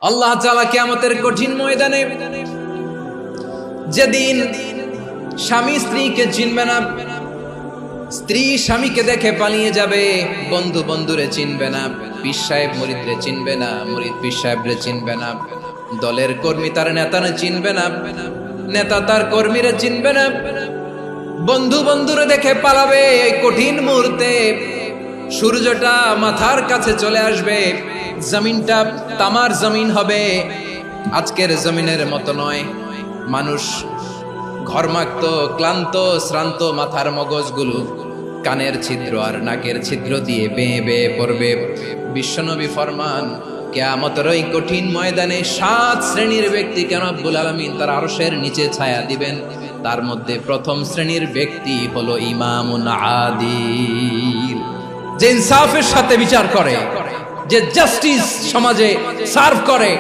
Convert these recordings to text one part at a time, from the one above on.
আল্লাহ তাআলা কিয়ামতের কঠিন ময়দানে যেদিন স্বামী স্ত্রীকে চিনবে না, স্ত্রী স্বামীকে দেখে পালিয়ে যাবে, বন্ধু বন্ধুরে চিনবে না, পীর সাহেব মুরিদরে চিনবে না, মুরিদ পীর সাহেবরে চিনবে না, দলের কর্মী তার নেতারে চিনবে না, নেতা তার কর্মীরে চিনবে না, বন্ধু বন্ধুরে দেখে পালাবে। এই কঠিন মুহূর্তে সূর্যটা মাথার কাছে চলে আসবে, জমিনটা তামার জমিন হবে, আজকের জমিনের মতো নয়। মানুষ ঘর্মাক্ত, ক্লান্ত, শ্রান্ত মাথার মগজগুলো কানের ছিদ্র আর নাকের ছিদ্র দিয়ে বেয়ে বেয়ে পড়বে। বিশ্বনবী ফরমান, কিয়ামতের ওই কঠিন ময়দানে 7 শ্রেণীর ব্যক্তিকে রব্বুল আলামিন তার আরশের নিচে ছায়া দিবেন। তার মধ্যে প্রথম শ্রেণীর ব্যক্তি হলো ইমামুন আদিল, যে ইনসাফের সাথে বিচার করে, যে জাস্টিস সমাজে সার্ভ করে,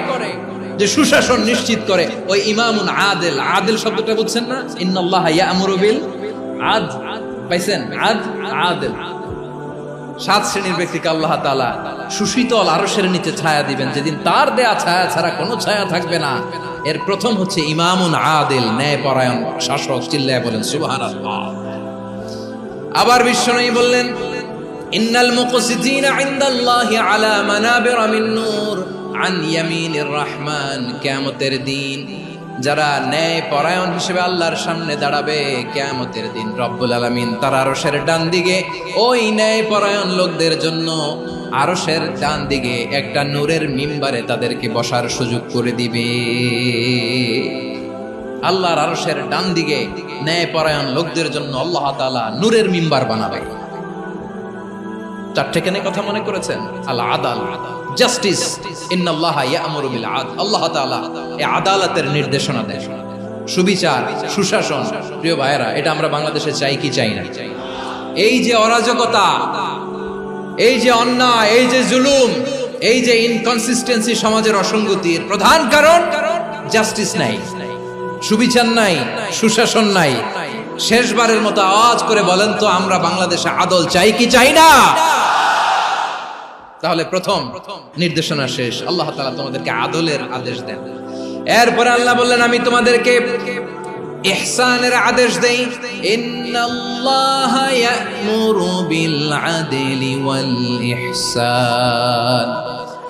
যে সুশাসন নিশ্চিত করে, ওই ইমামুন আদিল। আদিল শব্দটা বুঝছেন না? ইন্নাল্লাহা ইয়া'মুরু বিল আদল, পাইছেন? আদিল। 7 শ্রেণীর ব্যক্তিকে আল্লাহ তাআলা সুশীতল আরশের নিচে ছায়া দিবেন, যেদিন তার দেয়া ছায়া ছাড়া কোনো ছায়া থাকবে না। এর প্রথম হচ্ছে ইমামুন আদিল, ন্যায়পরায়ণ শাসক। চিল্লায় বলেন সুবহানাল্লাহ। আবার বিশ্বনবী বললেন, ইন্নাল মুকসিতিনা ইনদাল্লাহি আলা মানাবিরা মিন নূর আন ইয়ামিনির রহমান। কিয়ামতের দিন যারা ন্যায় পরায়ণ হিসেবে আল্লাহর সামনে দাঁড়াবে, কিয়ামতের দিন রব্বুল আলামিন তার আরশের ডান দিকে ওই ন্যায় পরায়ণ লোকদের জন্য আরশের ডান দিকে একটা নূরের মিম্বারে তাদেরকে বসার সুযোগ করে দিবে। আল্লাহর আরশের ডান দিকে ন্যায় পরায়ণ লোকদের জন্য আল্লাহ তাআলা নূরের মিম্বার বানাবে। 4টে কেন কথা মনে করেছেন? আল আদাল, জাস্টিস। ইন্নাল্লাহা ইয়া'মুরু বিল আদল। আল্লাহ তাআলা এই আদালতের নির্দেশনা দেন, সুবিচার, সুশাসন। প্রিয় ভাইয়েরা, এটা আমরা বাংলাদেশে চাই কি চাই না? এই যে অরাজকতা, এই যে অন্যায়, এই যে জুলুম, এই যে ইনকনসিস্টেন্সি সমাজের অসঙ্গতির প্রধান কারণ জাস্টিস নাই, সুবিচার নাই, সুশাসন নাই। শেষবারের মতো আওয়াজ করে বলেন তো, আমরা বাংলাদেশে আদল চাই কি চাই না? তাহলে প্রথম নির্দেশনা শেষ। আল্লাহ তাআলা তোমাদেরকে আদলের আদেশ দেন। এরপরে আল্লাহ বললেন, আমি তোমাদেরকে ইহসানের আদেশ দেই। ইন্নাল্লাহা ইয়া'মুরু বিল আদলি ওয়াল ইহসান।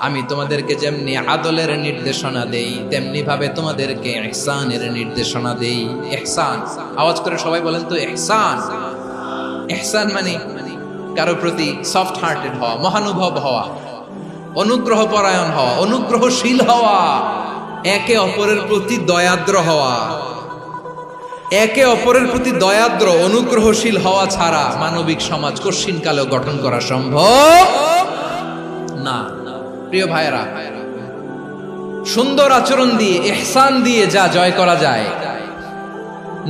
আমি তোমাদেরকে যেমনি আদলের নির্দেশনা দেই, তেমনি ভাবে তোমাদেরকে ইহসানের নির্দেশনা দেই। ইহসান, আওয়াজ করে সবাই বলেন তো ইহসান। ইহসান মানে কারো প্রতি সফট হার্টেড হওয়া, মহানুভব হওয়া, অনুগ্রহ পরায়ণ হওয়া, অনুগ্রহশীল হওয়া, একে অপরের প্রতি দয়াদ্র হওয়া। একে অপরের প্রতি দয়াদ্র, অনুগ্রহশীল হওয়া ছাড়া মানবিক সমাজ কশিনকালেও গঠন করা সম্ভব না। প্রিয় ভাইয়েরা, সুন্দর আচরণ দিয়ে, ইহসান দিয়ে যা জয় করা যায়,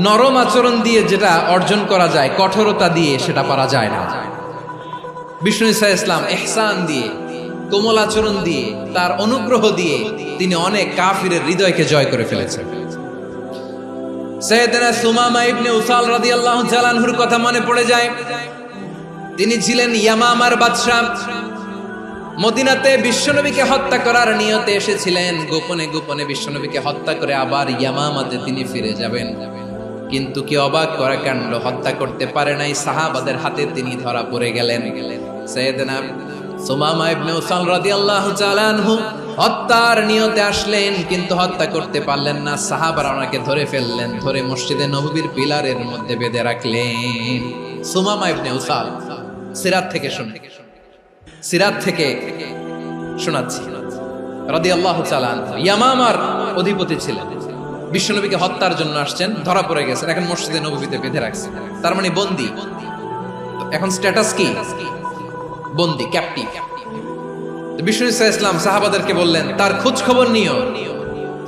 নরম আচরণ দিয়ে যেটা অর্জন করা যায়, কঠোরতা দিয়ে সেটা পারা যায় না। বিষ্ণু ঈসা ইসলাম ইহসান দিয়ে, কোমল আচরণ দিয়ে, তার অনুগ্রহ দিয়ে তিনি অনেক কাফিরের হৃদয়কে জয় করে ফেলেছেন। সাইয়েদনা সুমামা ইবনে উসাল রাদিয়াল্লাহু তাআলা আনহুর কথা মনে পড়ে যায়। তিনি ছিলেন ইয়ামামার বাদশা। মদিনাতে বিশ্বনবীকে হত্যা করার নিয়তে এসেছিলেন। গোপনে গোপনে বিশ্বনবীকে হত্যা করে আবার ইয়ামামাতে তিনি ফিরে যাবেন। কিন্তু কি অবাক করা কাণ্ড, হত্যা করতে পারে নাই, সাহাবাদের হাতে তিনি ধরা পড়ে গেলেন। সাইয়েদনা সুমামা ইবনে উসাল রাদিয়াল্লাহু তাআলা আনহু হত্যার নিয়তে আসলেন, কিন্তু হত্যা করতে পারলেন না। সাহাবারা ওনাকে ধরে ফেললেন, ধরে মসজিদে নববীর পিলারের মধ্যে বেঁধে রাখলেন। সুমামা ইবনে উসাল, সিরাত থেকে শুনে, সিরাত থেকে শোনাচ্ছি, রাদিয়াল্লাহু তাআলা আনহু ইয়ামামার অধিপতি ছিলেন। বিশ্বনবীকে হত্যার জন্য আসছেন, ধরা পড়ে গেছেন, এখন মসজিদে নববীতে বেঁধে রাখছেন। তার মানে বন্দী। এখন স্ট্যাটাস কি? বন্দী, ক্যাপ্টিভ। বিষ্ণু ঈসা ইসলাম সাহাবাদেরকে বললেন, তার খোঁজ খবর নিও,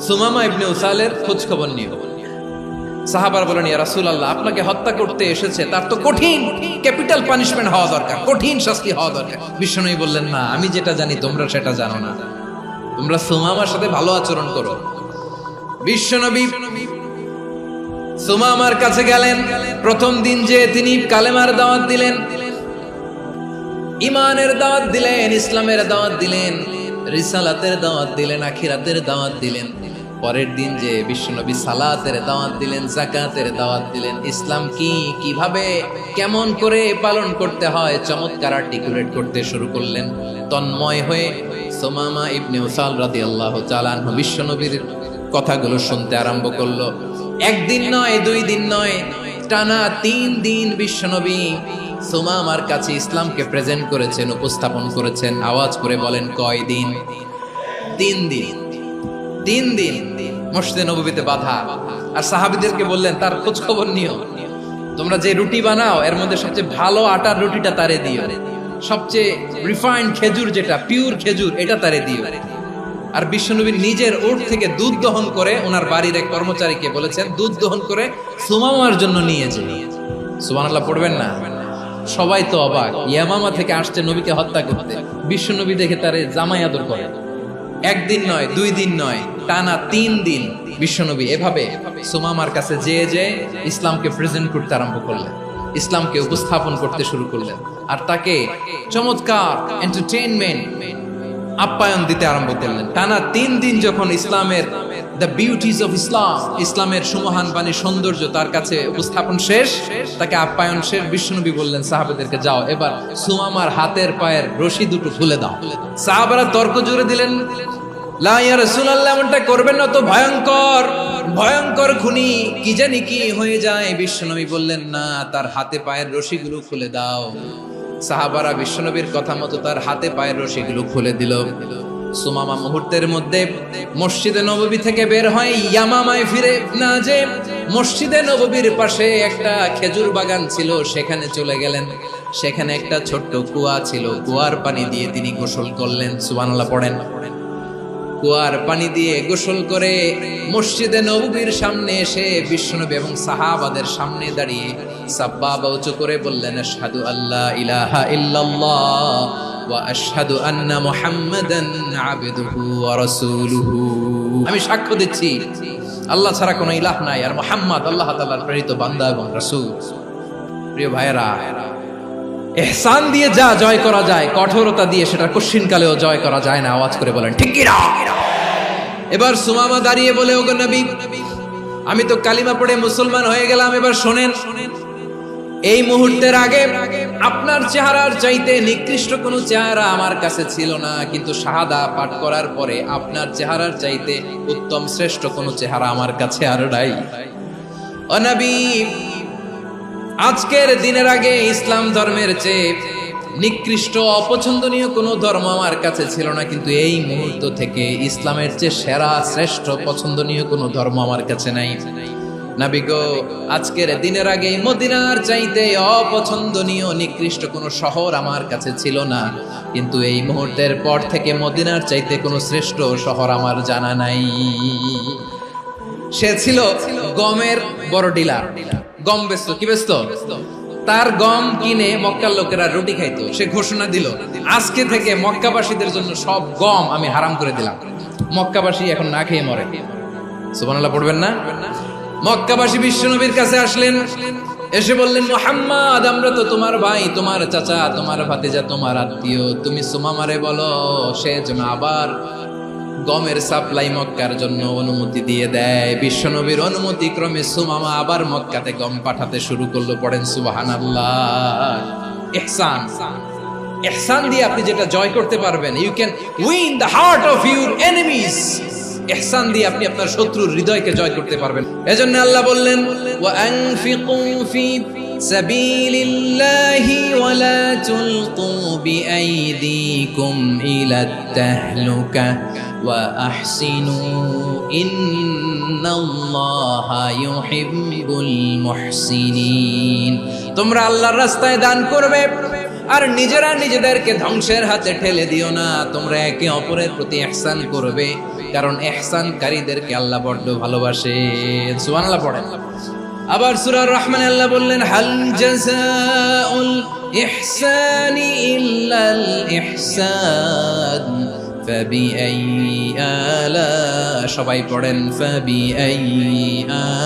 সুমামা ইবনে উসালের খোঁজ খবর নিও। সাহাবারা বলেন, ইয়া রাসূলুল্লাহ, আপনাকে হত্যা করতে এসেছে, তার তো কঠিন ক্যাপিটাল পানিশমেন্ট হওয়া দরকার, কঠিন শাস্তি হওয়া দরকার। বিশ্বনবী বললেন, না, আমি যেটা জানি তোমরা সেটা জানো না, তোমরা সুমামার সাথে ভালো আচরণ করো। বিশ্বনবী সুমামার কাছে গেলেন। প্রথম দিন যে তিনি কালেমার দাওয়াত দিলেন, ইমানের দাওয়াত দিলেন, ইসলামের দাওয়াত দিলেন, রিসালাতের দাওয়াত দিলেন, আখিরাতের দাওয়াত দিলেন। পরের দিন যে বিশ্বনবী সালাতের দাওয়াত দিলেন, যাকাতের দাওয়াত দিলেন। ইসলাম কি, কিভাবে, কেমন করে পালন করতে হয় চমৎকার আর্টিকুলেট করতে শুরু করলেন। তন্ময় হয়ে সুমামা ইবনে উসাল রাদিয়াল্লাহু তাআলা আনহু বিশ্বনবীর কথাগুলো শুনতে আরম্ভ করলো। একদিন নয়, 2 দিন নয়, টানা 3 দিন বিশ্বনবী সুমামার কাছে ইসলামকে প্রেজেন্ট করেছেন, উপস্থাপন করেছেন। আওয়াজ করে বলেন, কয় দিন? 3 দিন। 3 দিন মসজিদে নববীতে বাধা। আর সাহাবীদেরকে বললেন, তার খোঁজ খবর নিও। তোমরা যে রুটি বানাও এর মধ্যে সবচেয়ে ভালো আটার রুটিটা তারে দিও, সবচেয়ে রিফাইন্ড খেজুর, যেটা পিওর খেজুর, এটা তারে দিও। আর বিশ্বনবী নিজের উট থেকে দুধ দহন করে ওনার বাড়ির এক কর্মচারীকে বলেছেন, দুধ দহন করে সুমামার জন্য নিয়ে যে। সুবহানাল্লাহ পড়বেন না? সবাই তো অবাক, ইয়ামামা থেকে আসছে নবীকে হত্যা করতে, বিশ্বনবী দেখে তারে জামাই আদর করে। 1 দিন নয়, 2 দিন নয়, টানা 3 দিন বিশ্বনবী এভাবে সুমামার কাছে যেয়ে ইসলামকে প্রেজেন্ট করতে আরম্ভ করলেন, ইসলামকে উপস্থাপন করতে শুরু করলেন। আর তাকে চমৎকার এন্টারটেইনমেন্ট, আপ্যায়ন দিতে আরম্ভ করলেন। টানা 3 দিন যখন ইসলামের দ্য বিউটিজ অফ ইসলাম, ইসলামের সুমহান বাণী, সৌন্দর্য তার কাছে উপস্থাপন শেষ, তাকে আপ্যায়ন শেষ, বিশ্বনবী বললেন সাহাবাদেরকে, যাও এবার সুমামার হাতের পায়ের রশি দুটো খুলে দাও। সাহাবারা তর্ক জুড়ে দিলেন, লা ইয়া রাসূলুল্লাহ, এমনটা করবেন না, তো ভয়ঙ্কর ভয়ঙ্কর খুনি, কি জানি কি হয়ে যায়। বিশ্বনবী বললেন, না, তার হাতে পায়ের রশিগুলো খুলে দাও। সাহাবারা বিশ্বনবীর কথা মতো তার হাতে পায়ের রশিগুলো খুলে দিল। সুমামা মুহূর্তের মধ্যে মসজিদে নববী থেকে বের হয়, ইয়ামামায় ফিরে না যে মসজিদে নববীর পাশে একটা খেজুর বাগান ছিল, সেখানে চলে গেলেন। সেখানে একটা ছোট্ট কুয়া ছিল, কুয়ার পানি দিয়ে তিনি গোসল করলেন। সুবহানাল্লাহ পড়েন। কুয়ার পানি দিয়ে গোসল করে মসজিদে নববীর সামনে এসে বিশ্বনবী এবং সাহাবাদের সামনে দাঁড়িয়ে সাব্বাবা উঁচু করে বললেন, আশহাদু আল্লা ইলাহা ইল্লাল্লাহ ওয়া আশহাদু আন্না মুহাম্মাদান আবদুহু ওয়া রাসূলুহু। আমি সাক্ষ্য দিচ্ছি আল্লাহ ছাড়া কোনো ইলাহ নাই, আর মুহাম্মদ আল্লাহ তাআলার প্রেরিত বান্দা এবং রাসূল। প্রিয় ভাইয়েরা, ইহসান দিয়ে যা জয় করা যায়, কঠোরতা দিয়ে সেটা কঠিনকালেও জয় করা যায় না। আওয়াজ করে বলেন, ঠিক কি না? এবার সুমামা দাঁড়িয়ে বলে, ওগো নবী, আমি তো কালিমা পড়ে মুসলমান হয়ে গেলাম, এবার শোনেন, এই মুহূর্তের আগে আপনার চেহারার চাইতে নিকৃষ্ট কোনো চেহারা আমার কাছে ছিল না, কিন্তু শাহাদা পাঠ করার পরে আপনার চেহারার চাইতে উত্তম শ্রেষ্ঠ কোনো চেহারা আমার কাছে আর নাই। ও নবী, আজকের দিনের আগে ইসলাম ধর্মের চেয়ে নিকৃষ্ট অপছন্দনীয় কোনো ধর্ম আমার কাছে ছিল না, কিন্তু এই মুহূর্ত থেকে ইসলামের চেয়ে সেরা শ্রেষ্ঠ পছন্দনীয় কোনো ধর্ম আমার কাছে নাই। নবী গো, আজকের দিনের আগে মদিনার চাইতে অপছন্দনীয় নিকৃষ্ট কোনো শহর আমার কাছে ছিল না, কিন্তু এই মুহূর্তের পর থেকে মদিনার চাইতে কোনো শ্রেষ্ঠ শহর আমার জানা নাই। সে ছিল গমের বড় ডিলার, গম বেচত। কি বেচত? তার গম কিনে মক্কার লোকেরা রুটি খাইতো। সে ঘোষণা দিল, আজকে থেকে মক্কাবাসীদের জন্য সব গম আমি হারাম করে দিলাম, মক্কাবাসী এখন না খেয়ে মরে। সুবহানাল্লাহ পড়বেন না? মক্কাবাসী বিশ্বনবীর কাছে আসলেন, এসে বললেন, মুহাম্মদ, আমরা তো তোমার ভাই, তোমার চাচা, তোমার ভাতিজা, তোমার আত্মীয়, তুমি সুমামারে বলো সে যেন আবার গমের সাপ্লাই মক্কার জন্য অনুমতি দিয়ে দেয়। বিশ্বনবীর অনুমতি ক্রমে সুমামা আবার মক্কাতে গম পাঠাতে শুরু করলো। পড়েন সুবহানাল্লাহ। ইহসান, ইহসান দিয়ে আপনি যেটা জয় করতে পারবেন, you can win the heart of your enemies. ইহসান দিয়ে আপনি আপনার শত্রুর হৃদয়কে জয় করতে পারবেন। এজন্য আল্লাহ বললেন, ওয়া আনফিকু ফি সাবিলিল্লাহি ওয়া লা তুলকু বিআইদিকুম ইলাত তাহলুকা ওয়া আহসিনু ইন্নাল্লাহা ইউহিব্বুল মুহসিনিন। তোমরা আল্লাহর রাস্তায় দান করবে আর নিজেরা নিজেদেরকে ধ্বংসের হাতে ঠেলে দিও না। তোমরা একে অপরের প্রতি ইহসান করবে, কারণ ইহসানকারীদেরকে আল্লাহ বড় ভালোবাসে। সুবহানাল্লাহ পড়েন। আবার সূরা রহমানে আল্লাহ বললেন, হাল জাযাউল ইহসানি ইল্লাল ইহসান ফাবিআইয়ি আলা, সবাই পড়েন, ফাবিআইয়ি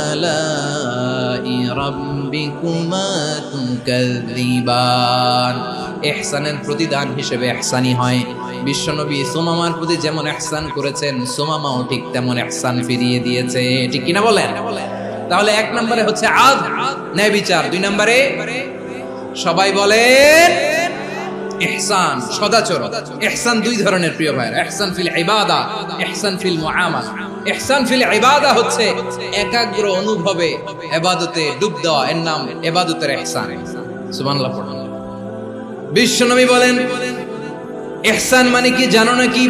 আলাই রাব্বিকুমা তুকাযযিবান। ইহসানের প্রতিদান হিসেবে ইহসানি হয়। বিশ্বনবী সুমামার প্রতি যেমন ইহসান করেছেন, সুমামাও ঠিক তেমন ইহসান ফিরিয়ে দিয়েছে। ঠিক কিনা বলেন? তাহলে এক নম্বরে হচ্ছে আদ, ন্যায় বিচার। দুই নম্বরে সবাই বলেন ইহসান, সদাচরণ। ইহসান দুই ধরনের প্রিয় ভাইরা, ইহসান ফিল ইবাদা, ইহসান ফিল মুআমালা। ইহসান ফিল ইবাদা হচ্ছে একাগ্র অনুভবে ইবাদতে ডুব দেওয়া, এর নাম ইবাদতের ইহসান। সুবহানাল্লাহ পড়ুন। বিশ্বনবী বলেন ইহসান মানে কি জানো নাকি?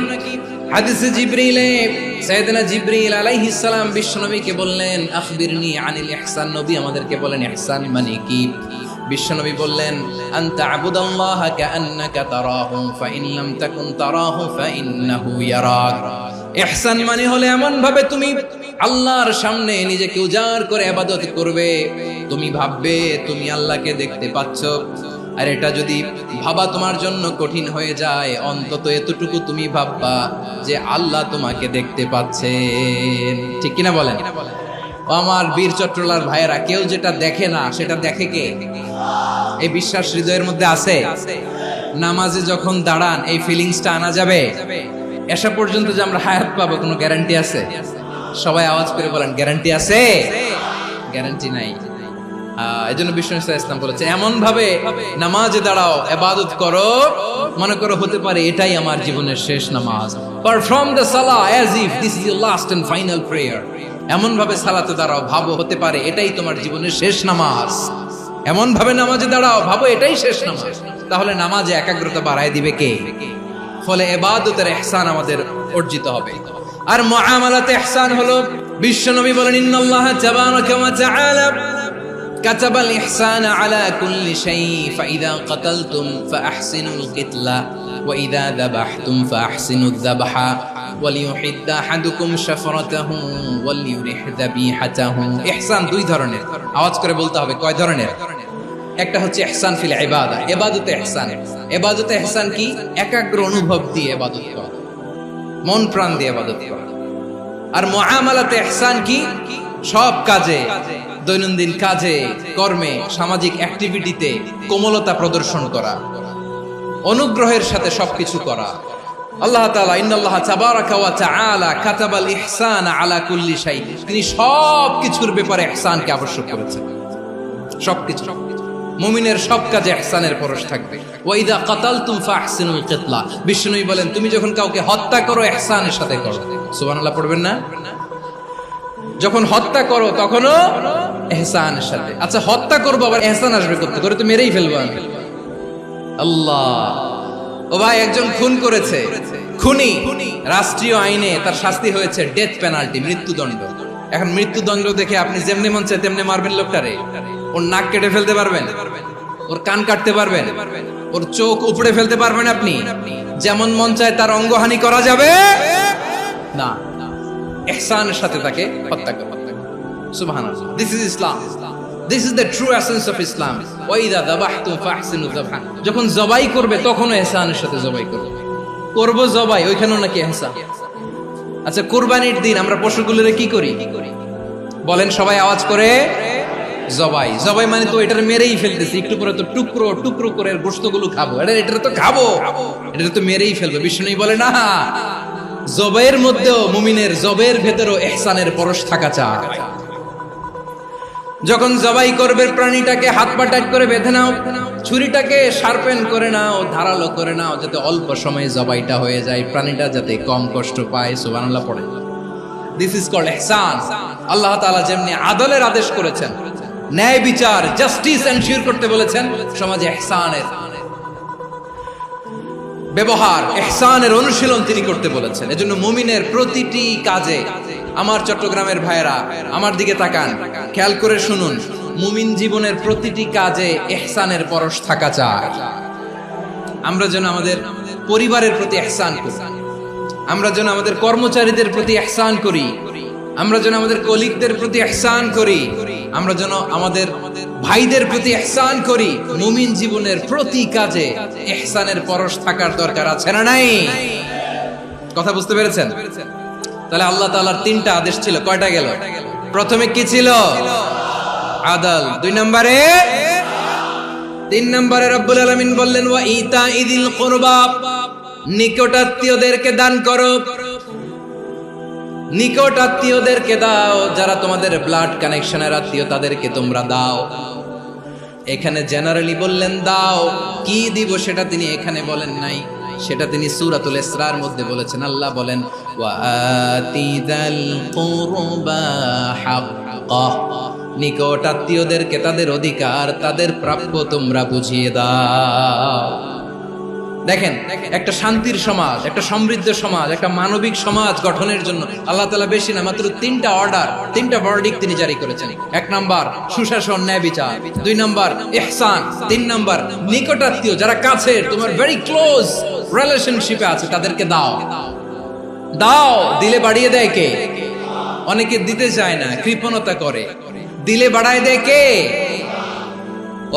হাদিসে জিবরিলে সাইয়েদনা জিবরিল আলাইহিস সালাম বিশ্বনবীকে বললেন আখবিরনি আনিল ইহসান। নবী আমাদেরকে বলেন ইহসান মানে কি? বিশ্বনবী বললেন আনতা আবুদাল্লাহা কাআন্নাকা তারাহু ফাইন লাম তাকুন তারাহু ফাইন্নাহু ইয়ারাক। ইহসান মানে হলো এমন ভাবে তুমি আল্লাহর সামনে নিজেকে উজাড় করে ইবাদত করবে, তুমি ভাববে তুমি আল্লাহকে দেখতে পাচ্ছ। আর এটা যদি ভাবা তোমার জন্য কঠিন হয়ে যায়, অন্তত এতটুকু তুমি ভাববা যে আল্লাহ তোমাকে দেখতে পাচ্ছেন। ঠিক কিনা বলেন? ও আমার বীর চট্টলার ভাইয়েরা, কেউ যেটা দেখে না সেটা দেখে কে? এই বিশ্বাস হৃদয়ের মধ্যে আছে? নামাজে যখন দাঁড়ান এই ফিলিংসটা আনা যাবে? এসা পর্যন্ত যে আমরা হায়াত পাবো কোনো গ্যারান্টি আছে? সবাই আওয়াজ করে বলেন গ্যারান্টি আছে? গ্যারান্টি নাই। এজন্য বিষ্ণু ইসলাম বলেছে এমন ভাবে নামাজে দাঁড়াও, ইবাদত করো, মনে করো হতে পারে এটাই আমার জীবনের শেষ নামাজ। Perform the salah as if this is your last and final prayer. এমন ভাবে সালাতে দাঁড়াও, ভাবো হতে পারে এটাই তোমার জীবনের শেষ নামাজ। এমন ভাবে নামাজে দাঁড়াও, ভাবো এটাই শেষ নামাজ। তাহলে নামাজে একাগ্রতা বাড়ায় দিবে কে? ফলে ইবাদতের ইহসান আমাদের অর্জিত হবে। আর মুআমালাতে ইহসান হলো, বিশ্বনবী বলেন ইন্নাল্লাহা তাবারাকা ওয়া তাআলা কাতাবাল ইহসানা আলা কুল্লি শাই ফাইদা কাতালতুম ফাআহসিনুল কিতলা ওয়া ইযা যাবাহতুম ফাআহসিনুদ যাবহা ওয়ালিউহিদ্দা আহাদুকুম শাফরাতাহু ওয়ালিউরিহ যাবিহাতাহু। ইহসান দুই ধরনের, আওয়াজ করে বলতে হবে কয় ধরনের? একটা হচ্ছে ইহসান ফিল ইবাদা, ইবাদতে ইহসান। ইবাদতে ইহসান কি? একাগ্র অনুভব দিয়ে ইবাদত করা, মন প্রাণ দিয়ে ইবাদত করা। আর মুআমালাতে ইহসান কি? সব কাজে, দৈনন্দিন কাজে, কর্মে, সামাজিক অ্যাক্টিভিটিতে কোমলতা প্রদর্শন করা, অনুগ্রহের সাথে সবকিছু করা। আল্লাহ তাআলা ইন্নাল্লাহা তাবারাকা ওয়া তাআলা কাতাবাল ইহসানা আলা কুল্লি শাই, তিনি সব কিছুর ব্যাপারে ইহসানকে আবশ্যক করেছেন। সবকিছু, মুমিনের সব কাজে ইহসানের পরশ থাকবে। ওয়া ইযা কাতালতুম ফাহসিনুল কিতলা, বিষ্ণুই বলেন তুমি যখন কাউকে হত্যা করো ইহসানের সাথে করো। সুবহানাল্লাহ পড়বেন না? যখন হত্যা করো তখনও ইহসানের সাথে। আচ্ছা হত্যা করবো আবার ইহসান আসবে করতে করে তো মেরেই ফেলবো আমি। আল্লাহ, ও ভাই একজন খুন করেছে, খুনি, রাষ্ট্রীয় আইনে তার শাস্তি হয়েছে ডেথ পেনাল্টি, মৃত্যুদণ্ড। এখন মৃত্যুদণ্ড দেখে আপনি যেমনি মন চায় তেমনি মারবেন লোকটারে? ওর নাক কেটে ফেলতে পারবেন? ওর কান কাটতে পারবেন? ওর চোখ উপড়ে ফেলতে পারবেন আপনি? যেমন মন চায় তার অঙ্গহানি করা যাবে না। ইহসানের সাথে তাকে হত্যা করা। সুবহানাল্লাহ, this is Islam, this is the true essence of Islam. ওয়া ইযা যাবাহতুম ফাহসিনু যাবহা, যখন জবাই করবে তখনও ইহসানের সাথে জবাই করবে। করব জবাই, ওইখানেও নাকি ইহসান। আচ্ছা কুরবানির দিন আমরা পশুগুলোরে কি করি বলেন সবাই আওয়াজ করে? জবাই। জবাই মানে তো এটার মেরেই ফেলতেছি, একটু পরে তো টুকরো টুকরো করে গোশতগুলো খাবো, এটা তো খাবো, এটা তো মেরেই ফেলবো। বিষ্ণু বলে না, জবাইয়ের মধ্যেও মুমিনের জবের ভেতরও ইহসানের পরশ থাকা চাই। যখন জবাই করবে প্রাণীটাকে হাত পা টাইট করে বেঁধে নাও, ছুরিটাকে শার্পেন করে নাও, ধারালো করে নাও, যাতে অল্প সময়ে জবাইটা হয়ে যায়, প্রাণীটা যাতে কম কষ্ট পায়। সুবহানাল্লাহ পড়ে। দিস ইজ কল্ড ইহসান। আল্লাহ তাআলা যেমনি আদলের আদেশ করেছেন, ন্যায় বিচার, জাস্টিস এনশিওর করতে বলেছেন, সমাজে ইহসানের ব্যবহার, ইহসানের অনুশীলন তিনি করতে বলেছেন। এজন্য মুমিনের প্রতিটি কাজে, আমার চট্টগ্রামের ভাইয়েরা আমার দিকে তাকান, খেয়াল করে শুনুন, মুমিন জীবনের প্রতিটি কাজে ইহসানের পরশ থাকা চাই। আমরা যেন আমাদের পরিবারের প্রতি ইহসান করি, আমরা যেন আমাদের কর্মচারীদের প্রতি ইহসান করি, আমরা যেন আমাদের কলিগদের প্রতি ইহসান করি, আমরা যেন আমাদের ভাইদের প্রতি ইহসান করি। মুমিন জীবনের প্রতি কাজে ইহসানের পরশ থাকার দরকার আছে না নাই? কথা বুঝতে পেরেছেন? তাহলে আল্লাহ তাআলার তিনটা আদেশ ছিল, কয়টা গেল? প্রথমে কি ছিল? আদল। দুই নম্বরে, তিন নম্বরে রব্বুল আলামিন বললেন ওয়া ইতাইযিল কুরবা, নিকটাত্মীয়দেরকে দান করো, নিকট আত্মীয়দেরকে দাও, যারা তোমাদের ব্লাড কানেকশনের আত্মীয় তাদেরকে তোমরা দাও। এখানে জেনারেলি বললেন দাও, কি দিব সেটা তিনি এখানে বলেন নাই, সেটা তিনি সূরাতুল ইসরার মধ্যে বলেছেন। আল্লাহ বলেন ওয়াতিদাল কুরবা হাক্কা, নিকট আত্মীয়দেরকে তাদের অধিকার, তাদের প্রাপ্য তোমরা বুঝিয়ে দাও। দেখেন, একটা শান্তির সমাজ, একটা সমৃদ্ধ সমাজ, একটা মানবিক সমাজ গঠনের জন্য আল্লাহ তাআলা বেশি না, মাত্র তিনটা অর্ডার, তিনটা ভার্ডিক্ট তিনি জারি করেছেন। 1 নাম্বার সুশাসন, ন্যায় বিচার। 2 নাম্বার ইহসান। 3 নাম্বার নিকটাত্মীয়, যারা কাছের, তোমার ভেরি ক্লোজ রিলেশনশিপে আছে, তাদেরকে দাও। দাও, দিলে বাড়িয়ে দেয় কে? অনেকে দিতে চায় না, কৃপণতা করে। দিলে বাড়ায় দেয় কে?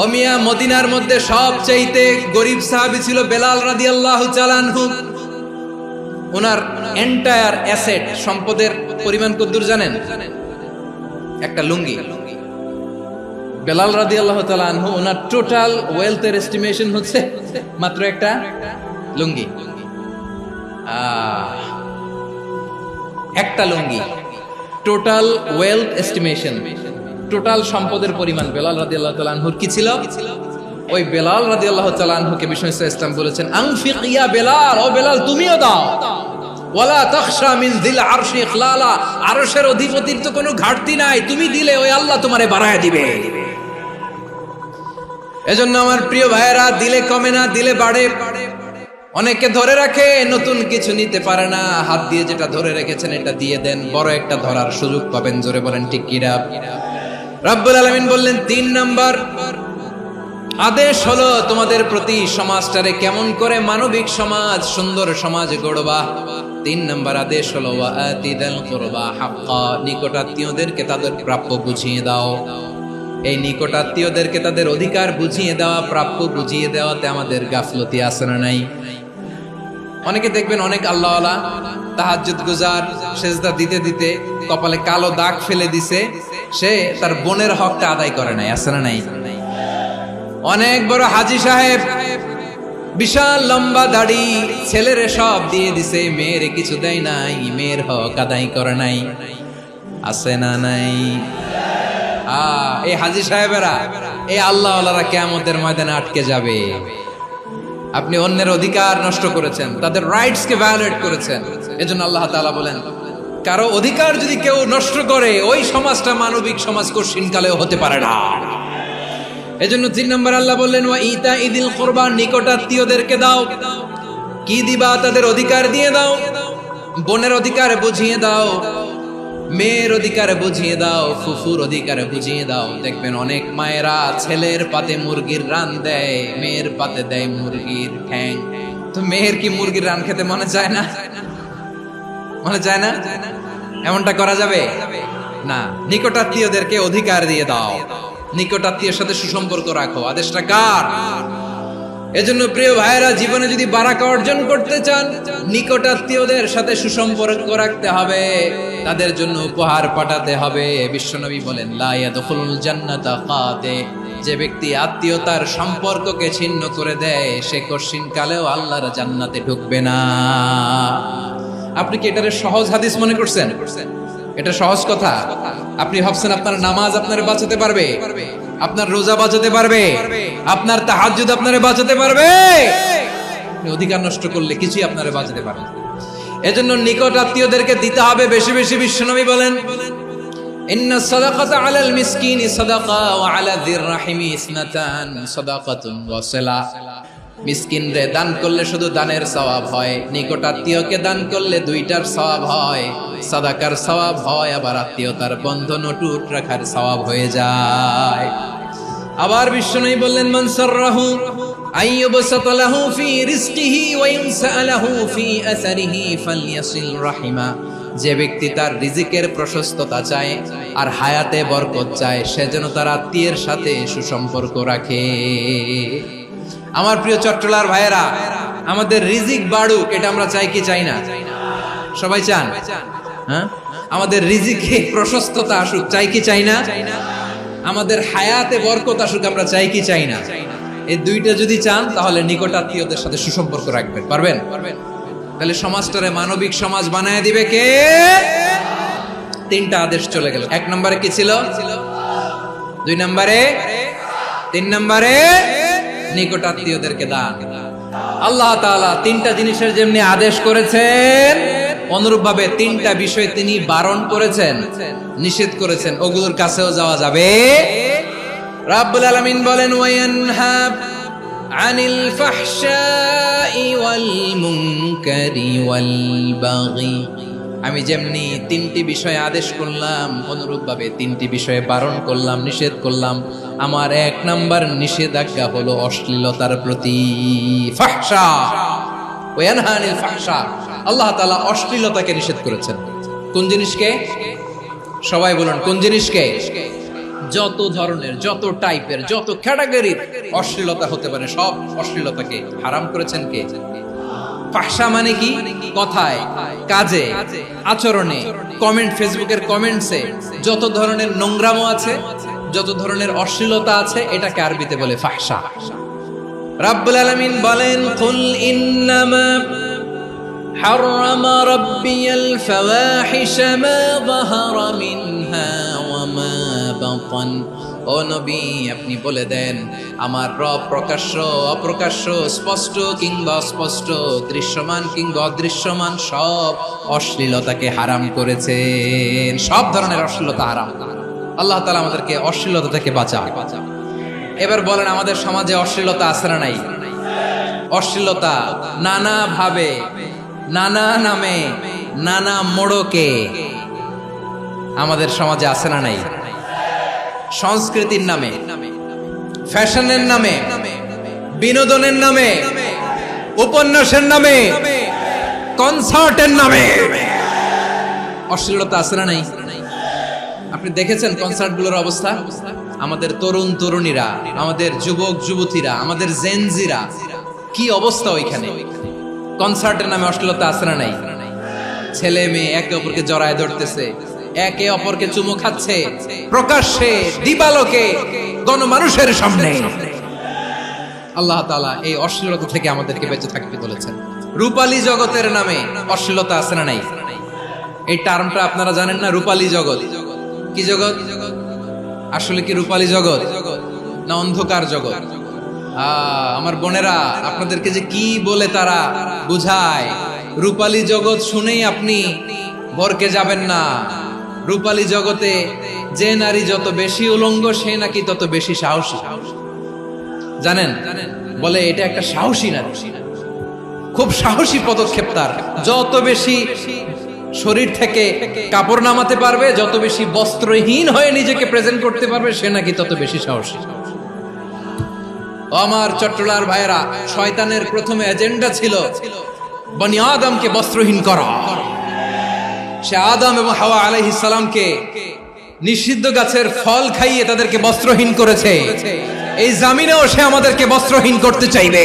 ওমিয়া মদিনার মধ্যে সবচাইতে গরিব সাহাবী ছিল বেলাল রাদিয়াল্লাহু তাআলা আনহু। ওনার এন্টায়ার অ্যাসেট, সম্পদের পরিমাণ কতদূর জানেন? একটা লুঙ্গি। বেলাল রাদিয়াল্লাহু তাআলা আনহু, ওনার টোটাল ওয়েলথের এস্টিমেশন হচ্ছে মাত্র একটা লুঙ্গি। একটা লুঙ্গি, টোটাল ওয়েলথ এস্টিমেশন, টোটাল সম্পদের পরিমাণ বেলাল রাদিয়াল্লাহু তাআলা আনহুর কি ছিল? ওই বেলাল রাদিয়াল্লাহু তাআলা আনহুকে বিষ্ণু ইসলাম বলেছেন, আনফিক ইয়া বেলাল, ও বেলাল তুমিও দাও। ওয়ালা তাখশা মিন যিল আরশি ইখলালা, আরশের অধিপতির তো কোনো ঘাটতি নাই, তুমি দিলে ওই আল্লাহ তোমারে বাড়ায় দিবে। এজন্য আমার প্রিয় ভাইয়েরা, দিলে কমে না, দিলে বাড়ে। অনেকে ধরে রাখে, নতুন কিছু নিতে পারে না, হাত দিয়ে যেটা ধরে রেখেছেন এটা দিয়ে দেন, বড় একটা ধরার সুযোগ পাবেন। জোরে বলেন ঠিক কিনা? রব্বুল আলামিন বললেন 3 নাম্বার আদেশ হলো তোমাদের প্রতি, সমাজটারে কেমন করে মানবিক সমাজ, সুন্দর সমাজ গড়বা। 3 নাম্বার আদেশ হলো ওয়াতিদাল কুরবা হাক্কা, নিকটাত্মীয়দেরকে তাদের প্রাপ্য বুঝিয়ে দাও। এই নিকটাত্মীয়দেরকে তাদের অধিকার বুঝিয়ে দেওয়া, প্রাপ্য বুঝিয়ে দেওয়াতে আমাদের গাফলতি আছে না নাই? অনেকে দেখবেন অনেক আল্লাহওয়ালা, তাহাজ্জুদ গুজার, সেজদা দিতে দিতে কপালে কালো দাগ ফেলে দিছে, সে তার বোনের হকটা আদায় করে নাই, আছে না নাই? অনেক বড় হাজী সাহেব, বিশাল লম্বা দাড়ি, ছেলেরে সব দিয়ে দিছে, মেয়েরে কিছু দেয় নাই, মেয়ের হক আদায় করে নাই, আছে না নাই? এই হাজী সাহেবেরা, এই আল্লাহওয়ালারা কিয়ামতের ময়দানে আটকে যাবে। আপনি অন্যের অধিকার নষ্ট করেছেন, তাদের রাইটস কে ভায়োলেট করেছেন। এজন্য আল্লাহ তাআলা বলেন, কারো অধিকার যদি কেউ নষ্ট করে, ওই সমাজটা মানবিক সমাজ কোশ্চিনকালেও হতে পারে না। এজন্য 3 নম্বর আল্লাহ বললেন ওয়া ইতা ইদিল কুরবা, নিকটাত্মীয়দেরকে দাও। কি দিবা? তাদের অধিকার দিয়ে দাও। বোনের অধিকার বুঝিয়ে দাও, মেয়ের অধিকার বুঝিয়ে দাও, ফুফুর অধিকার বুঝিয়ে দাও। দেখবেন অনেক মায়েরা ছেলের পাতে মুরগির রান দেয়, মেয়ের পাতে দেয় মুরগির ঠ্যাং। তো মেয়ের কি মুরগির রান খেতে মনে চায় না? মনে চায় না? এমনটা করা যাবে না। নিকটাত্মীয়দেরকে অধিকার দিয়ে দাও, নিকটাত্মীয়ের সাথে সুসম্পর্ক রাখো। আদেশটা কার? এজন্য প্রিয় ভাইয়েরা, জীবনে যদি বারাকা অর্জন করতে চান, নিকটাত্মীয়দের সাথে সুসম্পর্ক রাখতে হবে, তাদের জন্য উপহার পাঠাতে হবে। বিশ্বনবী বলেন, লা ইয়াদখুলুল জান্নাতা কাতে, যে ব্যক্তি আত্মীয়তার সম্পর্ককে ছিন্ন করে দেয়, সে কঠিন কালেও আল্লাহর জান্নাতে ঢুকবে না। আপনি কি এটারে সহজ হাদিস মনে করছেন? এটা সহজ কথা? আপনি ভাবছেন আপনার নামাজ আপনারে বাঁচাতে পারবে? আপনার রোজা বাঁচাতে পারবে? আপনার তাহাজ্জুদ আপনারে বাঁচাতে পারবে? অধিকার নষ্ট করলে কিছুই আপনারে বাঁচাতে পারবে না। এজন্য নিকট আত্মীয়দেরকে দিতে হবে বেশি বেশি। বিশ্বনবী বলেন, ইন্না সাদাকাতা আলাল মিসকিনি সাদাকা ওয়া আলা যির রাহিমি ইসনাতান সাদাকাতুন ওয়া সিলা। মিসকিনরে দান করলে শুধু দানের সওয়াব হয়, নিকট আত্মীয়কে দান করলে 2টার সওয়াব হয়, সাদাকার সওয়াব হয়, আবার আত্মীয়তার বন্ধন অটুট রাখার সওয়াব হয়ে যায়। আবার বিশ্বনবী বললেন, মান সাররাহু আইয়ুবসাতা লাহু ফি রিজকিহি ওয়া ইনসালাহু ফি আসারিহি ফালইয়াসিল রাহিমা। যে ব্যক্তি তার রিজিকের প্রশস্ততা চায় আর হায়াতে বরকত চায়, সে যেন তার আত্মীয়ের সাথে সুসম্পর্ক রাখে। আমার প্রিয় চট্টলার ভাইয়েরা, আমাদের রিজিক বাড়ুক, এটা আমরা চাই কি চাই না? সবাই চান? হ্যাঁ, আমাদের রিজিকে প্রশস্ততা আসুক, চাই কি চাই না? আমাদের হায়াতে বরকত আসুক, আমরা চাই কি চাই না? এই দুইটা যদি চান তাহলে নিকট আত্মীয়দের সাথে সুসম্পর্ক রাখবেন। পারবেন? তাহলে সমাজটারে মানবিক সমাজ বানায় দিবে কে? তিনটা আদেশ চলে গেল। 1 নম্বরে কি ছিল? 2 নম্বরে, 3 নম্বরে নিকট আত্মীয়দেরকে দান। আল্লাহ তাআলা তিনটা জিনিসের যেমনি আদেশ করেছেন, অনুরূপ ভাবে তিনটা বিষয় তিনি বারণ করেছেন, নিষেধ করেছেন। ওগুলোর কাছেও যাওয়া যাবে। রাব্বুল আলামিন বলেন, ওয়ায়ানহা আনিল ফাহশাই ওয়াল মুনকারি ওয়াল বাগি। আমি যেমনি তিনটি বিষয়ে আদেশ করলাম, অনুরূপ ভাবে তিনটি বিষয়ে বারণ করলাম, নিষেধ করলাম। আমার 1 নাম্বার নিষেধাজ্ঞা হলো অশ্লীলতার প্রতি। ফাহশা, ওয়ায়ানহা আনিল ফাহশা, আল্লাহ তাআলা অশ্লীলতাকে নিষেধ করেছেন। কোন জিনিসকে? সবাই বলুন, কোন জিনিসকে? যত ধরনের, যত টাইপের, যত ক্যাটাগরির অশ্লীলতা হতে পারে সব অশ্লীলতাকে হারাম করেছেন কে? ফাহশা মানে কি? কথায়, কাজে, আচরণে, কমেন্ট, ফেসবুকের কমেন্টসে যত ধরনের নোংরামো আছে, যত ধরনের অশ্লীলতা আছে, এটাকে আরবিতে বলে ফাহশা। রাব্বুল আলামিন বলেন, কুল ইন্নামা হারামা রাব্বিয়াল ফাওয়াহিশা মা যাহারা মিনহা ওয়া মা বাতান। ও নবী, আপনি বলে দেন, আমার রব প্রকাশ্য, অপ্রকাশ্য, স্পষ্ট কিংবা অস্পষ্ট, দৃশ্যমান কিংবা অদৃশ্যমান সব অশ্লীলতাকে হারাম করেছেন। সব ধরনের অশ্লীলতা হারাম। আল্লাহ তাআলা আমাদেরকে অশ্লীলতা থেকে বাঁচান। এবার বলেন, আমাদের সমাজে অশ্লীলতা আছে না নাই? অশ্লীলতা নানা ভাবে, নানা নামে, নানা মোড়কে আমাদের সমাজে আছে না নাই? সংস্কৃতির নামে, ফ্যাশনের নামে, বিনোদনের নামে, উপন্যাসের নামে, কনসার্টের নামে অশ্লীলতা আছে না নাই? আপনি দেখেছেন কনসার্টগুলোর অবস্থা? আমাদের তরুণ তরুণীরা, আমাদের যুবক যুবতীরা, আমাদের জেনজিরা, কি অবস্থা ওইখানে? কনসার্টের নামে অশ্লীলতা আছে না নাই? ছেলে মেয়ে একে অপরকে জড়ায় ধরতেছে, একে অপরকে চুমু খাচ্ছে, প্রকাশ্যে, দিবালোকে, গণমানুষের সামনে। আল্লাহ তাআলা এই অশ্লীলতা থেকে আমাদেরকে বেঁচে থাকতে বলেছেন। রূপালী জগতের নামে অশ্লীলতা আছে না নাই? এই টার্মটা আপনারা জানেন না? রূপালী জগৎ কি জগৎ? আসলে কি রূপালী জগৎ না অন্ধকার জগৎ? আমার বোনেরা, আপনাদেরকে যে কি বলে তারা বুঝায়, রূপালী জগৎ শুনেই আপনি ভরকে যাবেন না। রূপালী জগতে যে নারী যত বেশি উলঙ্গ, সে নাকি তত বেশি সাহসী। জানেন? বলে এটা একটা সাহসী নারী, খুব সাহসী পদক্ষেপ তার। যত বেশি শরীর থেকে কাপড় নামাতে পারবে, যত বেশি বস্ত্রহীন হয়ে নিজেকে প্রেজেন্ট করতে পারবে, সে নাকি তত বেশি সাহসী। আমার চট্টলার ভাইয়েরা, শয়তানের প্রথম এজেন্ডা ছিল বনি আদমকে বস্ত্রহীন করা। সে আদম এবং হাওয়া আলাইহিস সালামকে নিষিদ্ধ গাছের ফল খাইয়ে তাদেরকে বস্ত্রহীন করেছে। এই জামিনেও সে আমাদেরকে বস্ত্রহীন করতে চাইবে।